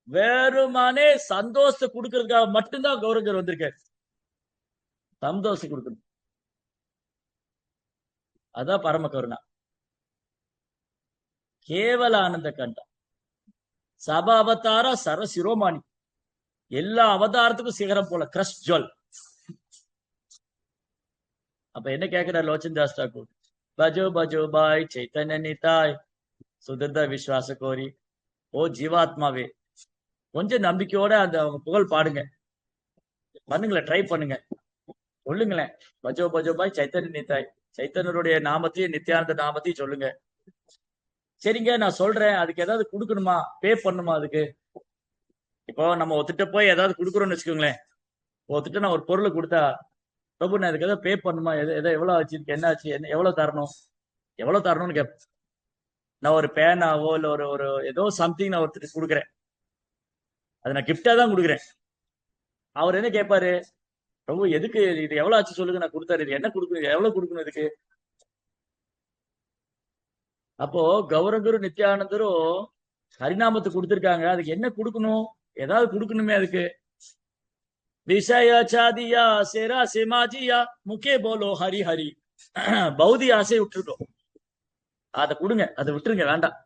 வெறுமனே சந்தோஷத்தை கொடுக்கறதுக்காக மட்டும்தான் கௌரங்கர் வந்திருக்காரு. சந்தோஷம் கொடுக்கணும், அதான் பரம கருணா. கேவல ஆனந்த கண்டம். சபா அவதார சரசிரோமானி, எல்லா அவதாரத்துக்கும் சிகரம் போல கிரஷ் ஜுவல். அப்ப என்ன கேட்கிறார் லோச்சன் தாஸ் டாக்கூர்? பஜோ பஜோ பாய் சைத்தன்ய நிதாய் சுதர்த விஸ்வாச கோரி. ஓ ஜீவாத்மாவே, கொஞ்சம் நம்பிக்கையோட அந்த புகழ் பாடுங்க, பண்ணுங்களேன், ட்ரை பண்ணுங்க, சொல்லுங்களேன். பஜோ பஜோ பாய் சைத்தன்ய நிதாய், சைத்தன்யருடைய நாமத்தையும் நித்யானந்த நாமத்தையும் சொல்லுங்க. சரிங்க, நான் சொல்றேன், அதுக்கு ஏதாவது கொடுக்கணுமா, பே பண்ணுமா அதுக்கு? இப்போ நம்ம ஒத்துட்ட போய் ஏதாவது கொடுக்குறோம்னு வச்சுக்கோங்களேன். ஒத்துட்டு நான் ஒரு பொருளை கொடுத்தா, பிரபு நான் இதுக்கு ஏதாவது பே பண்ணுமா, எதோ எவ்வளவு ஆச்சு, என்ன ஆச்சு, என்ன எவ்வளவு தரணும்னு கேட்பேன். நான் ஒரு பேனாவோ இல்ல ஒரு ஒரு ஏதோ சம்திங் நான் ஒருத்தருக்கு கொடுக்குறேன், அதை நான் கிஃப்டா தான் கொடுக்குறேன். அவர் என்ன கேட்பாரு? பிரபு எதுக்கு இது, எவ்வளவு ஆச்சு சொல்லுங்க, நான் கொடுத்தாரு, இது என்ன கொடுக்கணும், எவ்வளவு கொடுக்கணும் இதுக்கு? அப்போ கௌரங்குரு நித்யானந்தரும் ஹரிநாமத்தை கொடுத்திருக்காங்க, அதுக்கு என்ன கொடுக்கணும், ஏதாவது கொடுக்கணுமே அதுக்கு. விஷய சாதியா சேரா சேமாஜியா முக்கே போலோ ஹரி ஹரி. பௌதி ஆசை விட்டுருக்கோம், அதை கொடுங்க, அதை விட்டுருங்க, வேண்டாம்.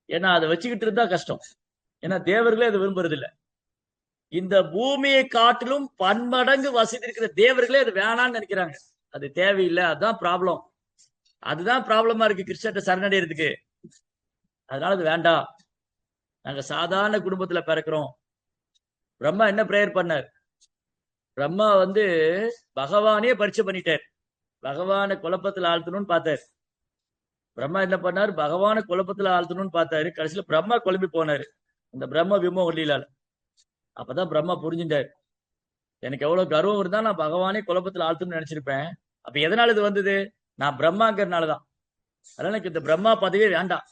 ஏன்னா அதை வச்சுக்கிட்டு இருந்தா கஷ்டம். ஏன்னா தேவர்களே அதை விரும்புறது இல்லை. இந்த பூமியை காட்டிலும் பன்மடங்கு வசதி இருக்கிற தேவர்களே அது வேணாம்னு நினைக்கிறாங்க. அது தேவையில்லை. அதுதான் ப்ராப்ளம். அதுதான் ப்ராப்ளமா இருக்கு கிறிஸ்டன்ட்ட சரணடைறதுக்கு. அதனால அது வேண்டாம். நாங்க சாதாரண குடும்பத்துல பிறக்கிறோம். பிரம்மா என்ன பிரேயர் பண்ணார்? பிரம்மா வந்து பகவானே பரீட்சை பண்ணிட்டார். பகவானை குழப்பத்துல ஆழ்த்தணும்னு பார்த்தார். பிரம்மா என்ன பண்ணார்? பகவானை குழப்பத்துல ஆழ்த்தணும்னு பார்த்தாரு. கடைசியில பிரம்மா குழம்பி போனாரு இந்த பிரம்ம விமோக லீலால. அப்பதான் பிரம்மா புரிஞ்சுட்டார், எனக்கு எவ்வளவு கர்வம் இருந்தா நான் பகவானே குழப்பத்துல ஆழ்த்தணும்னு நினைச்சிருப்பேன். அப்ப எதனால இது வந்தது? நான் பிரம்மாங்கிறதுனாலதான். அதனால எனக்கு இந்த பிரம்மா பதவியே வேண்டாம்.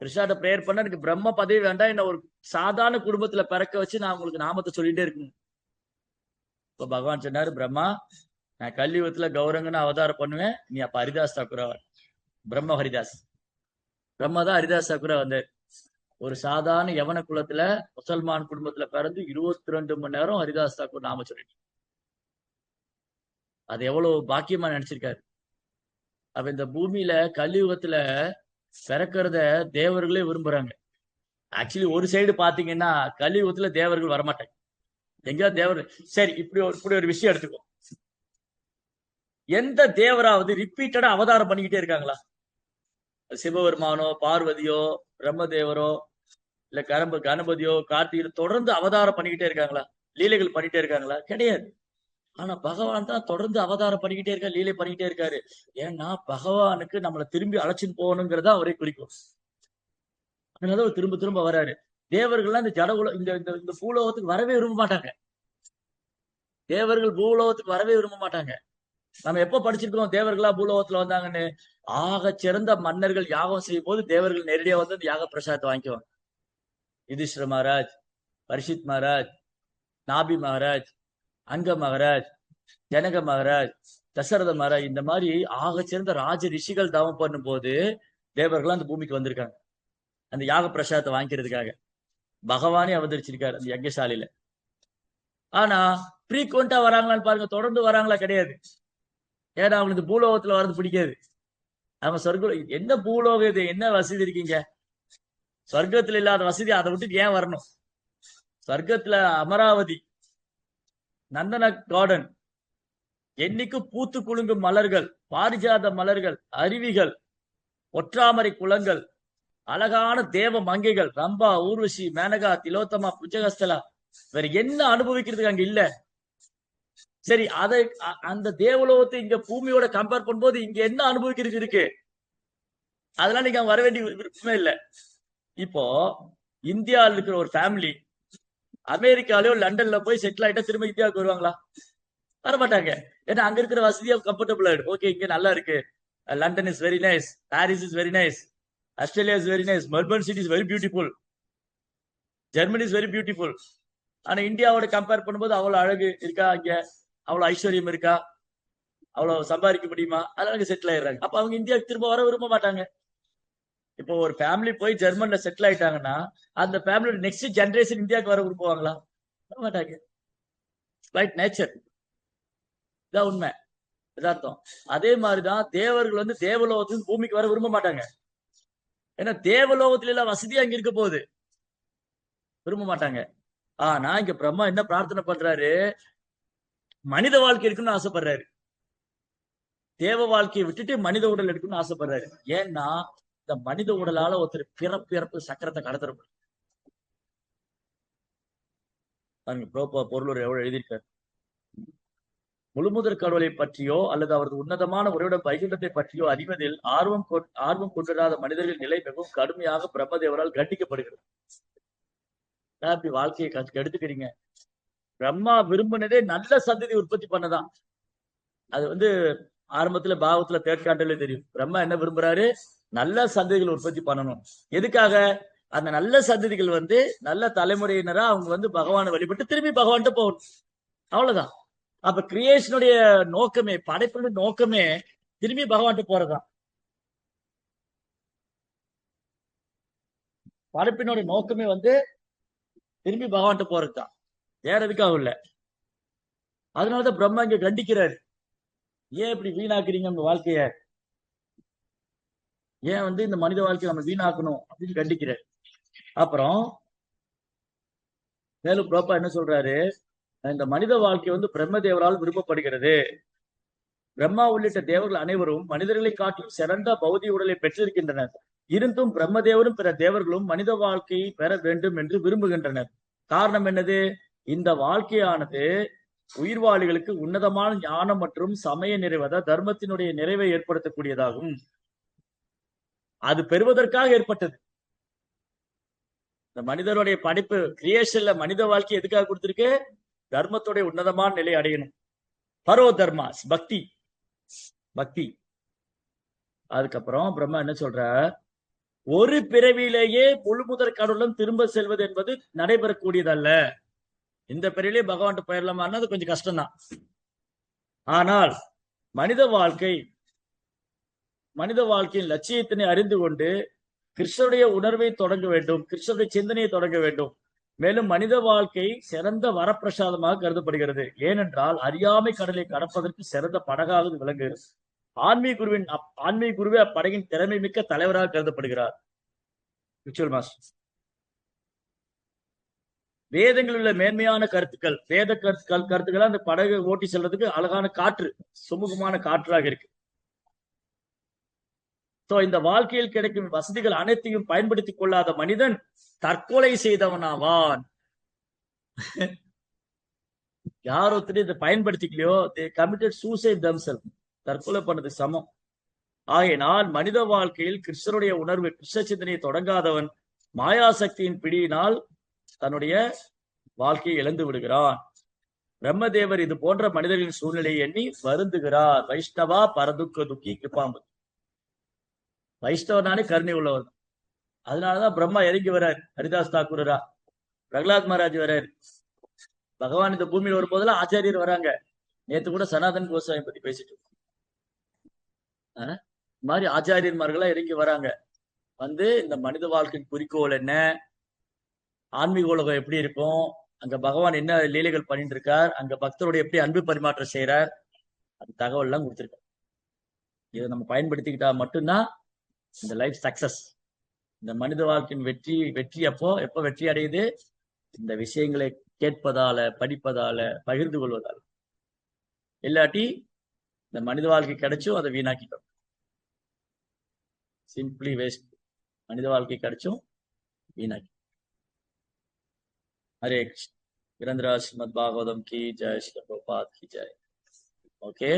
கிருஷ்ணாட்ட பிரேயர் பண்ண எனக்கு பிரம்ம பதவி வேண்டாம், என்ன ஒரு சாதாரண குடும்பத்துல பிறக்க வச்சு நான் உங்களுக்கு நாமத்தை சொல்லிட்டே இருக்கணும். இப்ப பகவான் சொன்னாரு, பிரம்மா நான் கலியுகத்துல கௌரங்கன்னு அவதாரம் பண்ணுவேன், நீ அப்ப ஹரிதாஸ் தாக்குரா. பிரம்ம ஹரிதாஸ். பிரம்மா தான் ஹரிதாஸ் தாக்குரா வந்தார். ஒரு சாதாரண யவன குலத்துல முசல்மான் குடும்பத்துல பிறந்து 22 மணி நேரம் ஹரிதாஸ் தாக்கூர் நாம சொல்லிட்டு, அது எவ்வளவு பாக்கியமா நினைச்சிருக்காரு. அப்ப இந்த பூமியில கலியுகத்துல பிறக்கிறத தேவர்களே விரும்புறாங்க. ஆக்சுவலி ஒரு சைடு பாத்தீங்கன்னா கலியுகத்துல தேவர்கள் வரமாட்டாங்க. எங்கேயாவது தேவர் சரி, இப்படி ஒரு விஷயம் எடுத்துக்கோ. எந்த தேவராவது ரிப்பீட்டடா அவதாரம் பண்ணிக்கிட்டே இருக்காங்களா? சிவபெருமானோ, பார்வதியோ, பிரம்மதேவரோ, இல்ல கணபதியோ, கார்த்திகோ தொடர்ந்து அவதாரம் பண்ணிக்கிட்டே இருக்காங்களா? லீலைகள் பண்ணிட்டே இருக்காங்களா? கிடையாது. ஆனா பகவான் தான் தொடர்ந்து அவதாரம் பண்ணிக்கிட்டே இருக்காரு, லீலை பண்ணிக்கிட்டே இருக்காரு. ஏன்னா பகவானுக்கு நம்மளை திரும்பி அழைச்சின்னு போகணுங்கிறதா அவரே குறிக்கும். அதனால அவர் திரும்ப திரும்ப வராரு. தேவர்கள்லாம் இந்த ஜட இந்த இந்த பூலோகத்துக்கு வரவே விரும்ப மாட்டாங்க. தேவர்கள் பூலோகத்துக்கு வரவே விரும்ப மாட்டாங்க. நம்ம எப்ப படிச்சிருக்கோம் தேவர்களா பூலோகத்துல வந்தாங்கன்னு? ஆக சிறந்த மன்னர்கள் யாகம் செய்யும் போது தேவர்கள் நேரடியா வந்து அந்த யாக பிரசாதத்தை வாங்கிக்குவாங்க. யுதிஷ்டிர மகாராஜ், பரிஷித் மகாராஜ், நாபி மகாராஜ், அங்க மகாராஜ், ஜனக மகாராஜ், தசரத மகாராஜ், இந்த மாதிரி ஆக சிறந்த ராஜ ரிஷிகள் தவம் பண்ணும் போது தேவர்கள் அந்த பூமிக்கு வந்திருக்காங்க அந்த யாக பிரசாதத்தை வாங்கிக்கிறதுக்காக. பகவானே அவதரிச்சிருக்காரு அந்த யஜ்ஞசாலையில. ஆனா ஃப்ரீக்வெண்டா வராங்களான்னு பாருங்க, தொடர்ந்து வராங்களா? கிடையாது. ஏன்னா அவங்களுக்கு பூலோகத்துல வர்றது பிடிக்காது. அவங்க சொர்க்கம் என்ன பூலோகம், இது என்ன வசதி இருக்கீங்க? சொர்க்கத்துல இல்லாத வசதி அதை விட்டு ஏன் வரணும்? சொர்க்கத்துல அமராவதி, நந்தன கார்டன், என்னைக்கும் பூத்து குலுங்கும் மலர்கள், பாரிஜாத மலர்கள், அருவிகள், ஒற்றாமரை குளங்கள், அழகான தேவ மங்கைகள், ரம்பா, ஊர்வசி, மேனகா, திலோத்தமா, புஜகஸ்தலா, வேற என்ன அனுபவிக்கிறதுக்கு அங்க இல்ல? சரி, அதை அந்த தேவலோகத்தை இங்க பூமியோட கம்பேர் பண்ணும்போது இங்க என்ன அனுபவிக்கிறது இருக்கு? அதெல்லாம் நீங்க வர வேண்டிய விருப்பமே இல்லை. இப்போ இந்தியாவில் இருக்கிற ஒரு ஃபேமிலி அமெரிக்காலயோ லண்டன்ல போய் செட்டில் ஆயிட்டா திரும்ப இந்தியாவுக்கு வருவாங்களா? வரமாட்டாங்க. ஏன்னா அங்க இருக்கிற வசதியா கம்ஃபர்டபுள் ஆயிடும். ஓகே, இங்க நல்லா இருக்கு, London is very nice, Paris is very nice, Australia is very nice, Melbourne city is very beautiful, Germany is very beautiful. ஆனா இந்தியாவோட கம்பேர் பண்ணும்போது அவ்வளவு அழகு இருக்கா? இங்க அவ்வளவு ஐஸ்வர்யம் இருக்கா? அவ்வளவு சம்பாதிக்க முடியுமா? அதனால செட்டில் ஆயிடுறாங்க. அப்ப அவங்க இந்தியாவுக்கு திரும்ப வர விரும்ப மாட்டாங்க. இப்போ ஒரு ஃபேமிலி போய் ஜெர்மன்ல செட்டில் ஆயிட்டாங்கன்னா அந்த ஃபேமிலியோட நெக்ஸ்ட் ஜெனரேஷன் இந்தியாவுக்கு வர விரும்புவாங்களா? மாட்டாங்க. Right, nature. இதான் உண்மை, யதார்த்தம். அதே மாதிரிதான் தேவர்கள் வந்து தேவலோகத்துக்கு பூமிக்கு வர விரும்ப மாட்டாங்க. ஏன்னா தேவலோகத்துல எல்லாம் வசதியா இங்க இருக்க போகுது, விரும்ப மாட்டாங்க. ஆனா இங்க பிரம்மா என்ன பிரார்த்தனை பண்றாரு? மனித வாழ்க்கை இருக்குன்னு ஆசைப்படுறாரு. தேவ வாழ்க்கையை விட்டுட்டு மனித உடல் எடுக்கணும்னு ஆசைப்படுறாரு. ஏன்னா இந்த மனித உடலால ஒருத்தர் பிறப்பு சக்கரத்தை கடத்தர முடியும். பொருள் எவ்வளவு எழுதியிருக்காரு. முழுமுதற் கடவுளை பற்றியோ அல்லது அவரது உன்னதமான உறவிடம் வைகுண்டத்தை பற்றியோ அறிவதில் ஆர்வம் கொண்டிராத மனிதர்கள் நிலை மிகவும் கடுமையாக பிரம்மதேவரால் கண்டிக்கப்படுகிறது. இப்படி வாழ்க்கையை கெடுத்துக்கிறீங்க. பிரம்மா விரும்பினதே நல்ல சந்ததி உற்பத்தி பண்ணதான். அது வந்து ஆரம்பத்துல பாவத்துல தேர்ட்காண்டலே தெரியும். பிரம்மா என்ன விரும்புறாரு? நல்ல சந்ததிகள் உற்பத்தி பண்ணணும். எதுக்காக? அந்த நல்ல சந்ததிகள் வந்து நல்ல தலைமுறையினரா அவங்க வந்து பகவானை வழிபட்டு திரும்பி பகவான்கிட்ட போகணும். அவ்வளவுதான். அப்ப கிரியேஷனுடைய நோக்கமே, படைப்பினுடைய நோக்கமே திரும்பி பகவான்கிட்ட போறதுதான். படைப்பினுடைய நோக்கமே வந்து திரும்பி பகவான்கிட்ட போறதுதான், வேற எதுக்காக இல்ல. அதனாலதான் பிரம்மா இங்க கண்டிக்கிறாரு. ஏன் இப்படி வீணாக்குறீங்க உங்க வாழ்க்கைய? ஏன் வந்து இந்த மனித வாழ்க்கையை நம்ம வீணாக்கணும் அப்படின்னு கண்டிக்கிறார். அப்புறம் மேலும் புரோப்பா என்ன சொல்றாரு, இந்த மனித வாழ்க்கை வந்து பிரம்மதேவரால் விரும்பப்படுகிறது. பிரம்மா உள்ளிட்ட தேவர்கள் அனைவரும் மனிதர்களை காட்டிலும் சிறந்த பௌதிக உடலை பெற்றிருக்கின்றனர். இருந்தும் பிரம்மதேவரும் பிற தேவர்களும் மனித வாழ்க்கையை பெற வேண்டும் என்று விரும்புகின்றனர். காரணம் என்னது? இந்த வாழ்க்கையானது உயிர்வாளிகளுக்கு உன்னதமான ஞானம் மற்றும் சமய நிறைவத தர்மத்தினுடைய நிறைவை ஏற்படுத்தக்கூடியதாகும். அது பெறுவதற்காக ஏற்பட்டது. இந்த மனிதனுடைய படைப்பு கிரியேஷன்ல மனித வாழ்க்கை எதுக்காக கொடுத்திருக்கு? தர்மத்துடைய உன்னதமான நிலை அடையணும். பரோ தர்மாஸ், பக்தி பக்தி. அதுக்கப்புறம் பிரம்மா என்ன சொல்ற, ஒரு பிறவியிலேயே முழுமுதற் கடவுளும் திரும்ப செல்வது என்பது நடைபெறக்கூடியதல்ல. இந்த பிறவிலே பகவான் போயிடலாமான்னு அது கொஞ்சம் கஷ்டம்தான். ஆனால் மனித வாழ்க்கையின் லட்சியத்தினை அறிந்து கொண்டு கிருஷ்ணருடைய உணர்வை தொடங்க வேண்டும், கிருஷ்ணருடைய சிந்தனையை தொடங்க வேண்டும். மேலும் மனித வாழ்க்கை சிறந்த வரப்பிரசாதமாக கருதப்படுகிறது. ஏனென்றால் அறியாமை கடலை கடப்பதற்கு சிறந்த படகாக விளங்குகிறது. ஆன்மீக குருவே அப்படகின் திறமை மிக்க தலைவராக கருதப்படுகிறார். வேதங்களில் உள்ள மேன்மையான கருத்துக்கள், வேத கருத்துக்கள் அந்த படகு ஓட்டி செல்றதுக்கு அழகான காற்று, சுமூகமான காற்றாக இருக்கு. இந்த வாழ்க்கையில் கிடைக்கும் வசதிகள் அனைத்தையும் பயன்படுத்திக் கொள்ளாத மனிதன் தற்கொலை செய்தவனாவான். யார் ஒருத்தர் இதை பயன்படுத்திக்கலையோ கமிட்டட் சூசைட் தம்செல்ஃப், தற்கொலை பண்ணது சமம். ஆகையினால் மனித வாழ்க்கையில் கிருஷ்ணருடைய உணர்வு, கிருஷ்ண சிந்தனையை தொடங்காதவன் மாயாசக்தியின் பிடியினால் தன்னுடைய வாழ்க்கையை இழந்து விடுகிறான். பிரம்மதேவர் இது போன்ற மனிதர்களின் சூழ்நிலையை எண்ணி வருந்துகிறார். வைஷ்ணவா பரதுக்க துக்கி கிருபாம்பு. வைஷ்ணவனானே கருணை உள்ளவர். அதனாலதான் பிரம்மா இறங்கி வர்றார். ஹரிதாஸ் தாக்கூரரா, பிரகலாத் மகாராஜ் வர்றாரு. பகவான் இந்த பூமியில் வரும்போதெல்லாம் ஆச்சாரியர் வராங்க. நேத்து கூட சனாதன் கோஸ்வாமி பத்தி பேசிட்டு மாதிரி ஆச்சாரியன்மார்களா இறங்கி வராங்க. வந்து இந்த மனித வாழ்க்கையின் குறிக்கோள் என்ன, ஆன்மீக உலகம் எப்படி இருக்கும், அங்க பகவான் என்ன லீலைகள் பண்ணிட்டு இருக்கார், அங்க பக்தருடைய எப்படி அன்பு பரிமாற்றம் செய்யறார், அந்த தகவல் எல்லாம் கொடுத்திருக்கார். இதை நம்ம பயன்படுத்திக்கிட்டா மட்டும்தான் இந்த லைஃப் சக்சஸ். இந்த மனித வாழ்க்கையின் வெற்றி எப்ப வெற்றி அடையுது? இந்த விஷயங்களை கேட்பதால, படிப்பதால, பகிர்ந்து கொள்வதால. இல்லாட்டி இந்த மனித வாழ்க்கை கிடைச்சும் அதை வீணாக்கிட்டோம். Simply waste. மனித வாழ்க்கை கிடைச்சும் வீணாக்கி. हरे कृष्ण। ग्रंथराज श्रीमद् भागवतम की जय, श्री प्रभुपाद की जय। ओके।